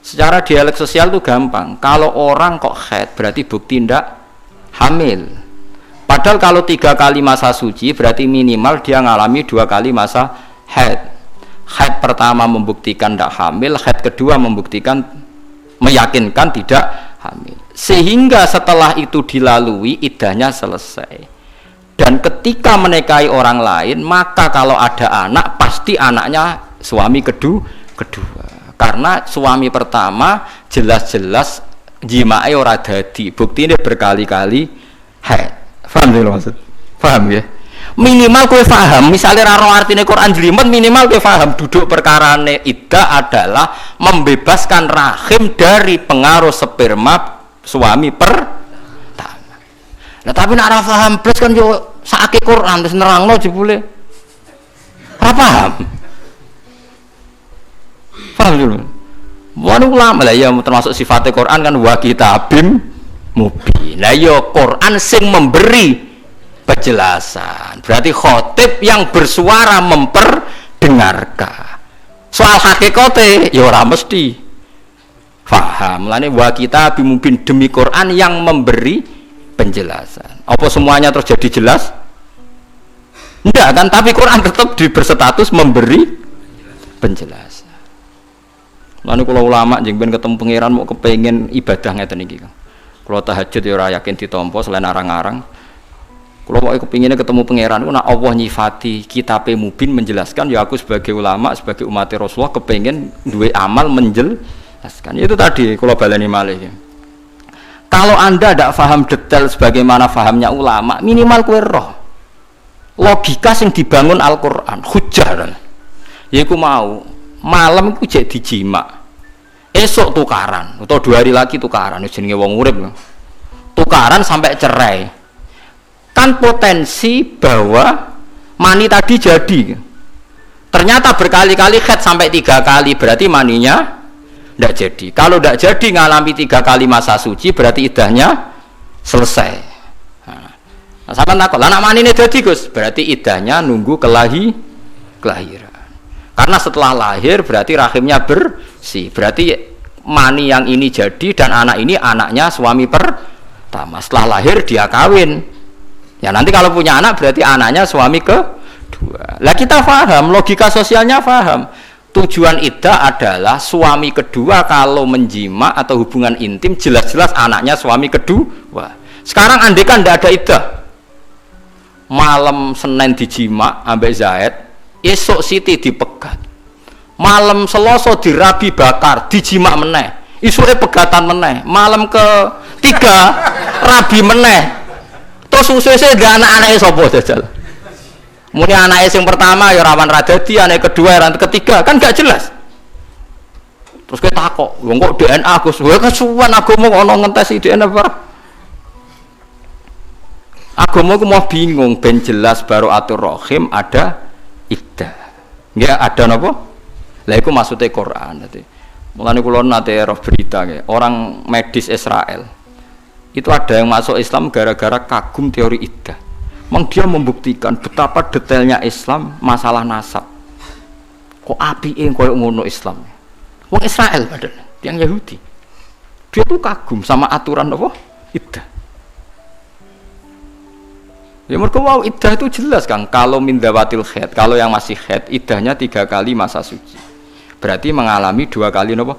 A: Secara dialek sosial itu gampang. Kalau orang kok haid berarti bukti tidak hamil. Padahal kalau 3 kali masa suci berarti minimal dia ngalami 2 kali masa haid. Haid pertama membuktikan tidak hamil, haid kedua membuktikan meyakinkan tidak hamil. Sehingga setelah itu dilalui iddahnya selesai. Dan ketika menikahi orang lain, maka kalau ada anak pasti anaknya suami kedua. Karena suami pertama jelas-jelas jimae ora dadi, buktine berkali-kali haid. Paham ya maksud? Paham ya? Minimal kowe paham, misalnya raro artine Quran jelimet minimal kowe paham duduk perkarane iddah adalah membebaskan rahim dari pengaruh sperma suami pertama. Nah tapi nak ora paham plus kan yo sakake Quran terus nerangno jebule. Ora paham. Paham dulu. Wanu ulama lah ya termasuk sifatnya Quran kan wa kitabim mubin. Lah yo Quran sing memberi penjelasan. Berarti khotib yang bersuara memperdengarkan. Soal hakikate ya ora mesti Faham. Mulane wa kita bimubin demi Quran yang memberi penjelasan. Apa semuanya terus jadi jelas? Enggak kan, tapi Quran tetap berstatus memberi penjelasan. Mulane kula ulama jeng ben ketemu pangeran mau kepengin ibadah ngeten iki. Kula tahajud ya ora yakin ditampa selain arang-arang. Kula mau kepinginnya ketemu pangeran ku nak Allah nyifati kitabe mubin menjelaskan ya aku sebagai ulama, sebagai umat Rasulullah kepengin duwe amal menjelaskan. Itu tadi kula baleni malih. Kalau Anda tidak paham detail sebagaimana fahamnya ulama, minimal kowe roh logika yang dibangun Al-Quran, hujah. Yaiku mau malam iku jek dijima, esok tukaran atau 2 hari lagi tukaran, jenenge wong urip tukaran sampai cerai. Kan potensi bahwa mani tadi jadi, ternyata berkali-kali head sampai 3 kali, berarti maninya tidak jadi. Kalau tidak jadi ngalami 3 kali masa suci, berarti idahnya selesai. Nah, sampai takut, lah nak mani ini jadi Gus, berarti idahnya nunggu kelahiran. Karena setelah lahir berarti rahimnya bersih, berarti mani yang ini jadi dan anak ini anaknya suami pertama. Setelah lahir dia kawin. Ya nanti kalau punya anak berarti anaknya suami kedua. Lah kita paham, logika sosialnya paham. Tujuan iddah adalah suami kedua kalau menjima atau hubungan intim jelas-jelas anaknya suami kedua. Sekarang andai kan tidak ada iddah, malam Senin dijima ambek Zaid, esok Siti dipegat, malam Selasa dirabi bakar, dijima meneh, isuke pegatan meneh, malam ke-3 rabi meneh, terus susu-susu gak anak-anaknya sapa jajal. Muni anaknya yang pertama ya rawan radadi, anak kedua yang ketiga kan gak jelas. Terus kita takok, wong kok DNA Gus, kowe kesuwen agama ono ngentesi DNA apa? Agama ku mau bingung ben jelas baru atur rahim ada iddah. Nggih ada napa? Lah iku maksude Quran dadi. Mulane kula nate roh berita nggih, orang medis Israel. Itu ada yang masuk Islam gara-gara kagum teori iddah. Memang dia membuktikan betapa detailnya Islam masalah nasab. Kok apike koyo ngono Islam. Wong Israel padahal, yang Yahudi. Dia tuh kagum sama aturan apa? Iddah. Ya mereka wow iddah itu jelas kan, kalau mindawatil khaid, kalau yang masih khaid iddahnya 3 kali masa suci, berarti mengalami 2 kali nopo.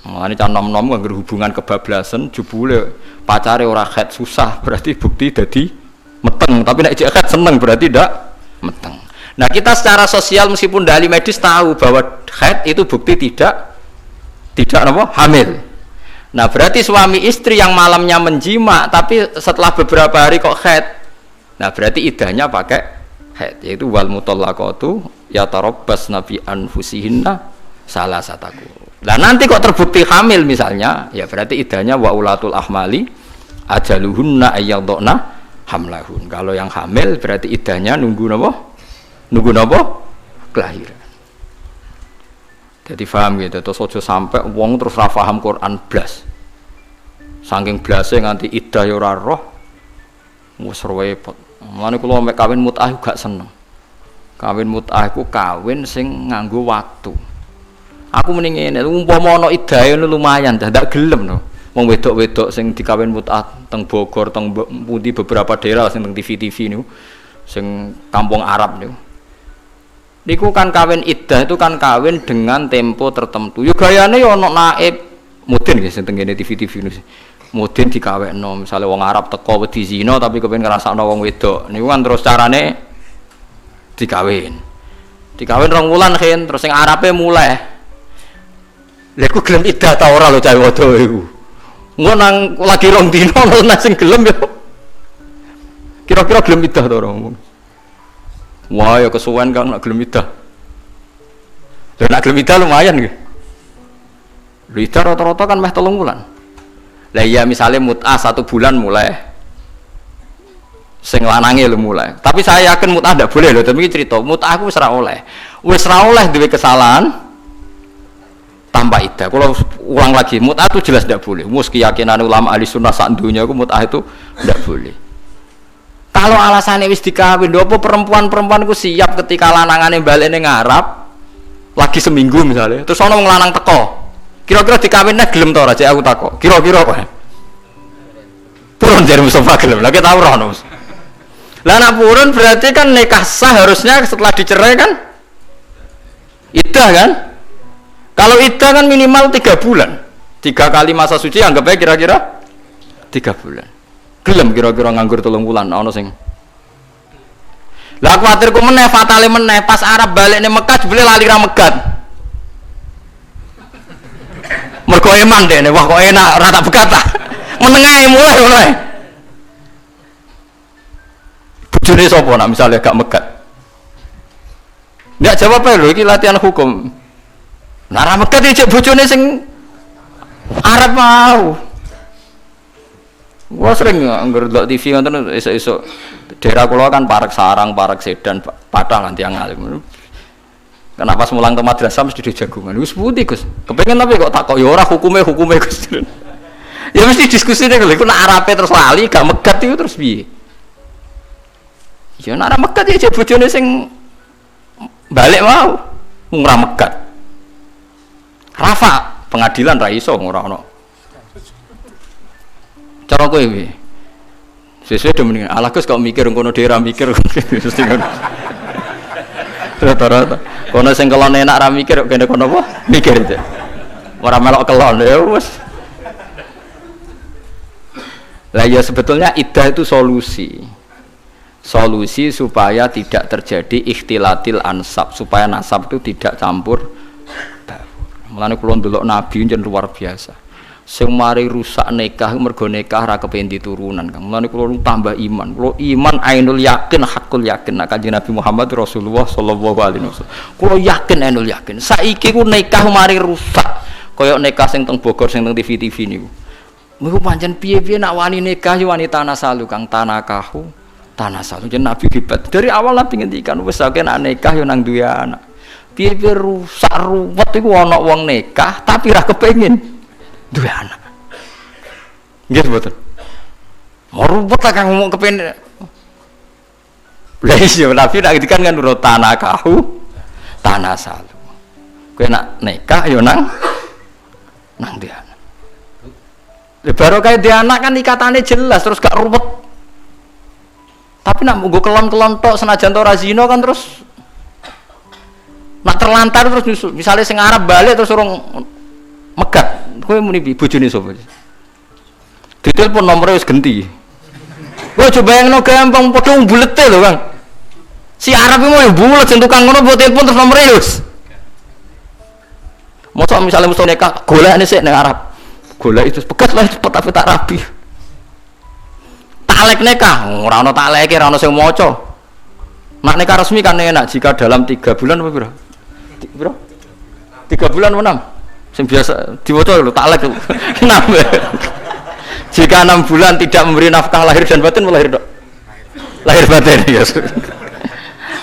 A: Ini can nom-nom nganggo hubungan kebablasan jebule pacare ora khaid susah, berarti bukti dadi meteng, tapi nek jek khaid seneng berarti ndak meteng. Nah kita secara sosial meskipun dari medis tahu bahwa khaid itu bukti tidak nopo hamil. Nah berarti suami istri yang malamnya menjima tapi setelah beberapa hari kok haid, nah berarti iddahnya pakai haid, yaitu wal mutallaqatu yatarabbasna bi anfusihinna salasataku. Nah nanti kok terbukti hamil misalnya, ya berarti iddahnya wa ulatul ahmali ajaluhunna ayyadna hamlahun. Kalau yang hamil berarti iddahnya nunggu napa kelahiran. Jadi paham gitu, terus ojo sampai wong terus ra paham Quran blas. Saking blase nganti iddah ya ora roh. Wis repot. Mulane kula mek kawin mut'ah gak seneng. Kawin mut'ah iku kawin sing nganggo waktu. Aku mending ngene, umpama ana iddahe lumayan, ndak gelem no. Wong wedok-wedok sing dikawin mut'ah teng Bogor, teng pundi beberapa daerah sing teng TV-TV niku, sing kampung Arab niku. Niku kan kawin iddah itu kan kawin dengan tempo tertentu. Yo gayane yo ana naib mudin nggih sing teng ngene TV-TV niku. Mudin dikawekno, misale wong Arab teko wedi zina tapi kepengin ngrasakno wong wedok. Niku kan terus carane dikawin. Dikawin 2 wulan khen, terus sing Arabe mulai. Lha iku gelem iddah ta ora lho cah wedok iku. Engko nang lagi 2 dina nang sing gelem yo. Kira-kira gelem iddah ta ora ngomong. Wah ya kesuwen kan nak gelem iddah. Lha nak gelem iddah lumayan nggih. Lha iddah rata-rata kan meh 3 wulan. Lah iya misalnya mut'ah 1 bulan mulai. Sing lanange lho mulai. Tapi saya yakin mut'ah ndak boleh lho, tapi cerita mut'ah aku wis ora oleh. Wis ora oleh duwe kesalahan tanpa iddah. Kalau ulang lagi, mut'ah itu jelas ndak boleh. Mus keyakinan ulama ahli sunnah sak dunya iku mut'ah itu ndak boleh. Kalau alasannya wis dikawin, apa perempuan-perempuan ku siap ketika lanangane balene ngarap lagi seminggu misalnya, terus ana wong lanang teko. Kira-kira dikawinnya gelem to ora cek aku takok. Kira-kira apa? Purun jare Mustafa gelem. Lah kita ora ono. Lah nek purun berarti kan nikah sah harusnya setelah dicerai kan iddah kan? Kalau iddah kan minimal 3 bulan. 3 kali masa suci anggap aja kira-kira 3 bulan. Gelem kira-kira nganggur 3 bulan ono sing. Lah kuwatir ku meneh fatale meneh pas Arab balik ning Mekah jebule lali ra megat. Mergo eman dene, wah kok enak ora tak begat ta. Menengae mulai ngono ae. Bojone sapa nak misale gak megat. Ndak jawab ae lho iki latihan hukum. Nah ra megat iki bojone sing Arab mau. Gua sering anggar delok TV ngoten esuk-esuk daerah kula kan parek sarang, parek sedan, patah lan tiyang alim. Kenapa mulang ke madrasah mesti dijagungan? Wis putih Gus. Kepengen tapi kok takok ya ora hukume Gus. Ya mesti diskusine lho iku nek arape terus lali gak megat itu terus piye? Ya nek ora megat ya bojone sing balik mau wong ora megat. Rafa pengadilan ra iso ora ono. Cara kowe piye? Sesuai do mendingan. Alah Gus kok mikir ngono dhewe ra mikir mesti ngono. Rata-rata. Kono sing kelon enak ra mikir kok kene kono apa? Mikir aja. Ora melok kelon ya wis. Lah ya sebetulnya iddah itu solusi. Solusi supaya tidak terjadi ikhtilatil ansab, supaya nasab itu tidak campur baur. Mulane kula ndelok nabi njen luar biasa. Sing mari rusak nikah mergo nikah ra kepengin diturunan Kang. Mulane kula tambah iman. Kula iman ainul yakin hakul yakin nek Kanjeng Nabi Muhammad Rasulullah sallallahu alaihi wasallam. Kula yakin ainul yakin. Saiki ku nikah mari rusak. Kaya nikah sing teng Bogor sing teng TV-TV niku. Niku pancen piye-piye nak wani nikah yo wanita nasalu Kang tanakahu. Tanasalu jeneng Nabi hebat. Dari awal Nabi ngendikan wis akeh nak nikah yo nang duwe anak. Piye-piye rusak ruwet iku ana wong nikah tapi ra kepengin duwe anak. Nggih mboten. Merubut lah kang ngomong kepen. Lah iya Nabi nak ngendikan kan nurut tanakahu tanasalu. Kowe nak nikah yo nang duwe anak. Baru kayak dia anak kan ikatannya jelas terus gak ruwet. Tapi nak nggo kelon-kelon tok senajan to razino kan terus nak terlantar terus nyusul. Misalnya sing Arab balik terus urung megat. Kowe muni bojone sapa? Ditelepon nomere wis genti. Kowe coba bayangno gampang padha bulete lho, Kang. Si Arab iki mau bulet sing tukang ngono mbok telepon terus nomere wis. Mosok misalnya mesti nikah golekane sik ning Arab. Golek itu pegat lah cepet tapi tak rapi. Talek nikah, ora ono taleke, ora ono sing maca. Nek nikah resmi kan enak jika dalam 3 bulan apa pira? Pira? 3 bulan apa 6? Sing biasa diwaca lho talek. 6. Jika 6 bulan tidak memberi nafkah lahir dan batin melahir dok. Lahir batin ya.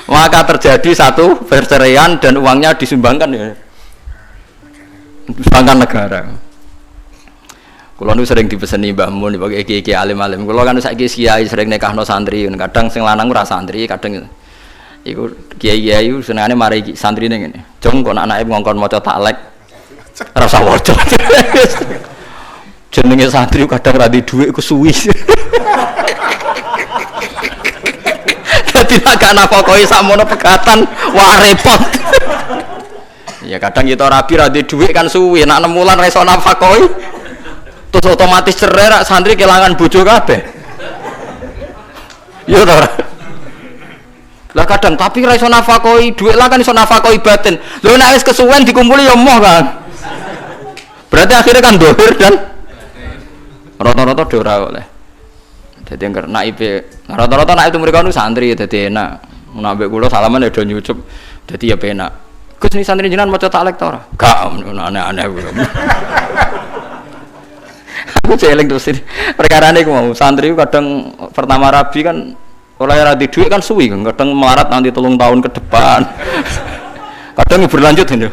A: Maka terjadi satu perceraian dan uangnya disumbangkan ya. Disumbangkan negara. Kulo nu sering dipeseni Mbah Mun dibagi iki alim-alim. Kulo kan saiki kiai sering nikahno santri, kadang sing lanang ora santri, kadang iku kiai-kiai senengane mari santrine ngene. Jong kok anake ngongkon maca taklek ora usah waca. Jenenge santri kadang ra di dhuwit ku suwi. Dadi nek gak nafakohi sakmono pegatan wah repot. Ya kadang kita rabi ra di dhuwit kan suwi, nek 6 wulan ra iso nafakohi. Terus otomatis cerai santri kehilangan bojo kabeh. Iya ta ora? Lah kadang tapi ra iso nafakoi dhuwit lah kan iso nafakoi batin. Lho nek wis kesuwen dikumpuli ya moh kan. Berarti akhirnya kan dohir dan rata-rata do ora oleh. Dadi engger naibe rata-rata naik itu mereka nu santri dadi enak. Mun ambek kula salaman ya do nyucup. Dadi ya penak. Gus ni santri jenengan maca taklek ta ora? Gak aneh-aneh kuwi. Aku celeng terus ini perkara ini mau santri kadang pertama rabi kan oleh radi duit kan suwi kan kadang melarat nanti 3 tahun ke depan kadang berlanjut ini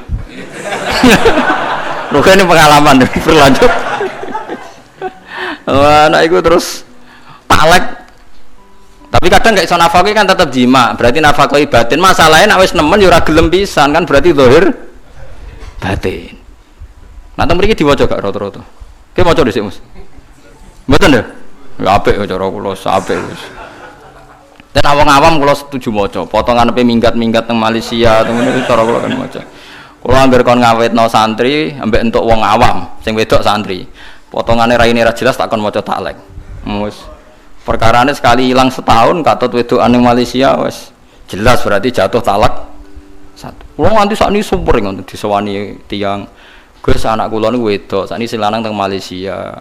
A: Ruka ini pengalaman berlanjut nah itu terus talek tapi kadang gak iso nafakoi kan tetap jima berarti nafakoi batin masalahnya nak wis nemen yura gelem pisan kan berarti zahir batin. Nah teng mriki diwaca gak rata-rata? Ki maca dhisik Mas. Mboten lho. Ya apik cara kula apik wis. Dan awam kula setuju maca. Potongan pe minggat-minggat teng Malaysia teng ngene cara kula kan maca. Kula anggere kon ngawetno santri ambek entuk wong awam sing wedok santri. Potongane raine ra jelas tak kon maca taklek. Wis perkarane sekali hilang setahun katut wedokan ning Malaysia wis jelas berarti jatuh talak satu. Kula nganti sakniki sumpur ngoten disewani tiyang. Gus anak kula niku wedok, sakniki sing lanang teng Malaysia.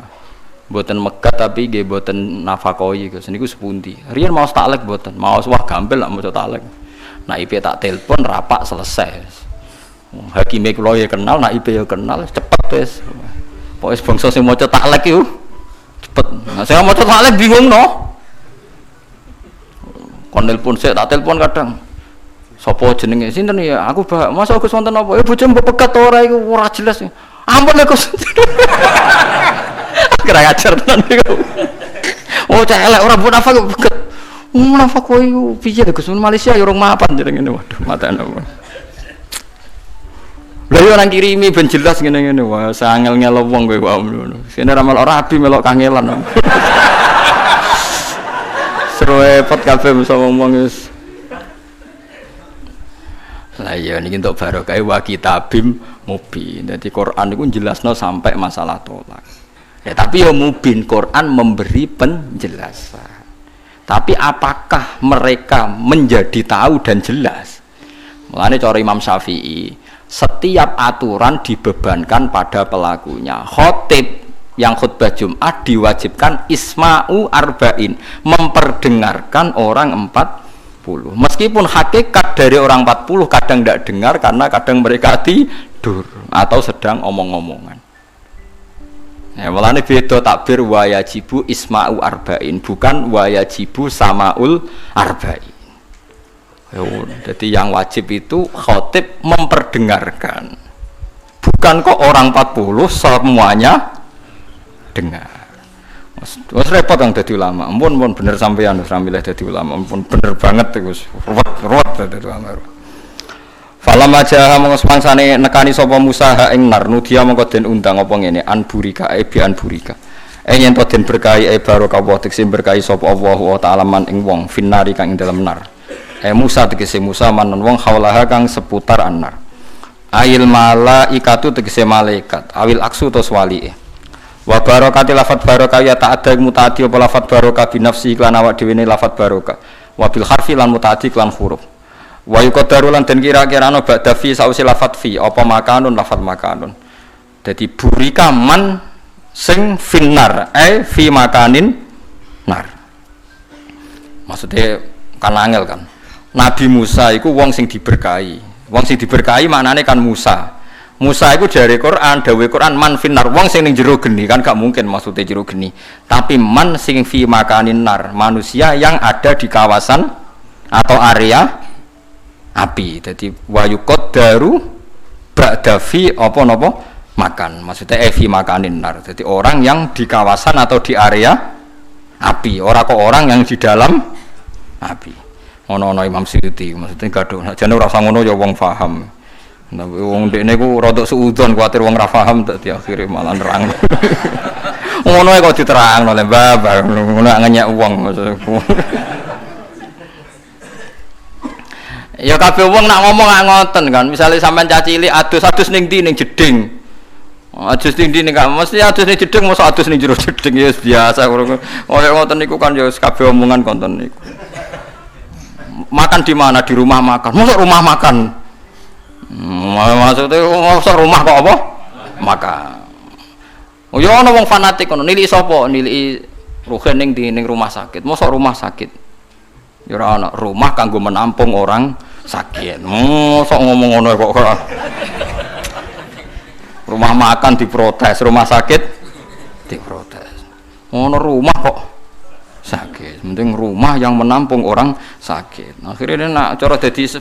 A: Mboten megat tapi nggih mboten nafakoi Gus. Niku sepundi. Riyen mau taklek mboten, mau wah gampil lak maca taklek. Nak IP tak telepon rapak selesai. Hakime kula ya kenal, nak IP ya kenal, cepet wis. Pokoke bangsa sing maca taklek iku cepet. Nah, saya maca taklek bingung no. Kon telepon sik tak telepon kadang. Sopo jenenge sinten ya? Aku Mbak, masa Gus wonten apa? Ya bojo mbok pegat ora iku ora jelas. Ampun lho Gus. Kira ngajar tenan iku. Oh celek ora mbok nafak kok pegat. Nafak kowe iku piye to Gus? Malaysia ya urung mapan jenenge ngene. Waduh, matane apa. Lha yo nang kirimi ben jelas ngene-ngene. Wah, sangel-ngel wong kowe wae ngono. Sene ramal ora abi melok kangelan. Repot kabeh mesti ngomong wis. Lah iya niki entuk barokah wa kitabim mubin. Dadi Quran niku jelasno sampai masalah tolak. Ya tapi ya mubin Quran memberi penjelasan. Tapi apakah mereka menjadi tahu dan jelas? Mulane cara Imam Syafi'i, setiap aturan dibebankan pada pelakunya. Khotib yang khutbah Jumat diwajibkan isma'u arba'in, memperdengarkan orang 40. Meskipun hakikat dari orang 40 kadang tidak dengar karena kadang mereka tidur atau sedang omong-omongan. Ya, mulane beda takbir wa yajibu isma'u arba'in, bukan wa yajibu samaul arba'in. Jadi yang wajib itu khotib memperdengarkan, bukan kok orang 40 semuanya dengar. Mas repot yang jadi ulama. Ampun bener sampean wis milih dadi ulama. Ampun bener banget Gus. Ruwet dadi ulama. Falam aja mongko semangsane nekani sapa Musa ha ing nar nudia mongko den undang apa ngene anburika bi anburika. Yen to den berkahi barokah wa tekse berkahi sapa Allah wa ta'ala man ing wong finnari kang ing dalem nar. Musa tegese Musa manon wong haulaha kang seputar annar. Ail malaikatu tegese malaikat awil aksu to swali. Wa barakati lafat barokah ya ta'adda mutaati apa lafat barokah bi nafsi iklan awak dhewe ne lafat barokah. Wa bil harfi lan mutaati iklan huruf. Wa yuqaddaru lan den kira-kira ana ba'da fi sausi lafat fi apa makanun lafat makanun. Dadi burika man sing finnar fi makanin nar. Maksudnya kan angel kan. Nabi Musa itu wong sing diberkahi. Wong sing diberkahi maknane kan Musa. Musa itu dari Quran, dawuh Quran man finnar, wong sing ning jero geni kan gak mungkin maksudnya jero geni. Tapi man sing fi makanin nar, manusia yang ada di kawasan atau area api. Jadi wayukot daru ba'da fi apa napa makan. Maksudnya fi makanin nar. Jadi orang yang di kawasan atau di area api, ora kok orang yang di dalam api. Ono Imam Suyuti maksudnya gaduh jane ora usah ngono ya wong paham. Nah wong dekne ku rada suudon kuwatir wong ra paham dadi akhire malah nerang. Ngono kok diterangno le Mbah, ngono ngenyek wong maksudku. Ya kabeh wong nak ngomong ngoten kan, misale sampean caci cilik adus ning ndi ning jeding. Adus ning ndi ning gak mesti adus ning jeding mosok adus ning jero jeding ya biasa kaya ngoten niku kan ya kabeh omongan konten niku. Makan di mana? Di rumah makan. Masa rumah makan? Maksudnya masa rumah kok apa? Makan. Oh ya ana wong fanatik ngono, nilai sapa? Nilai ruhen ning rumah sakit. Masa rumah sakit? Ya ora ana rumah kanggo menampung orang sakit. Masa ngomong ngono kok. Rumah makan diprotes, rumah sakit diprotes. Ngono rumah kok sakit, penting rumah yang menampung orang sakit. Akhirnya dia nak cara jadi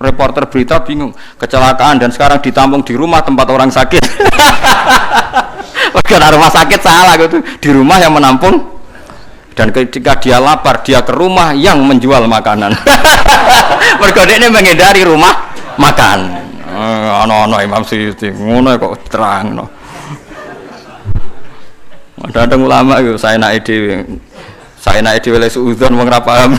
A: reporter berita bingung, kecelakaan dan sekarang ditampung di rumah tempat orang sakit. Karena rumah sakit salah gitu, di rumah yang menampung. Dan ketika dia lapar dia ke rumah yang menjual makanan. Mergo ini menghindari rumah makan. Ana Imam Suyuti ngono kok terang no. Kadang ulama yo saya naik dhewe lek suudzon wong ra paham.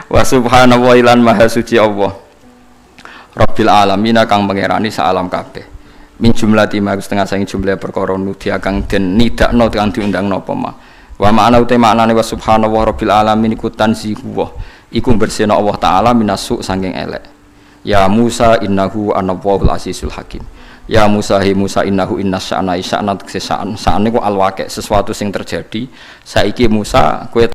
A: Wa subhanahu wa ilan maha suci Allah. Rabbil alamin kang pangerani sak alam kabeh. Min jumlati ma setengah saking jumlah perkara nudia kang den nidakno kang diundang napa ma. Wa ma'ana uta maknane wa subhanahu wa rabbil alamin iku tanzihu. Iku bersihna Allah taala minasu saking elek. Ya Musa innahu anawwahul azizul hakim. Ya Musa hi Musa innahu innas sya'na sya'nat sesaan sa'ane ku alwaqi sesuatu sing terjadi saiki Musa kowe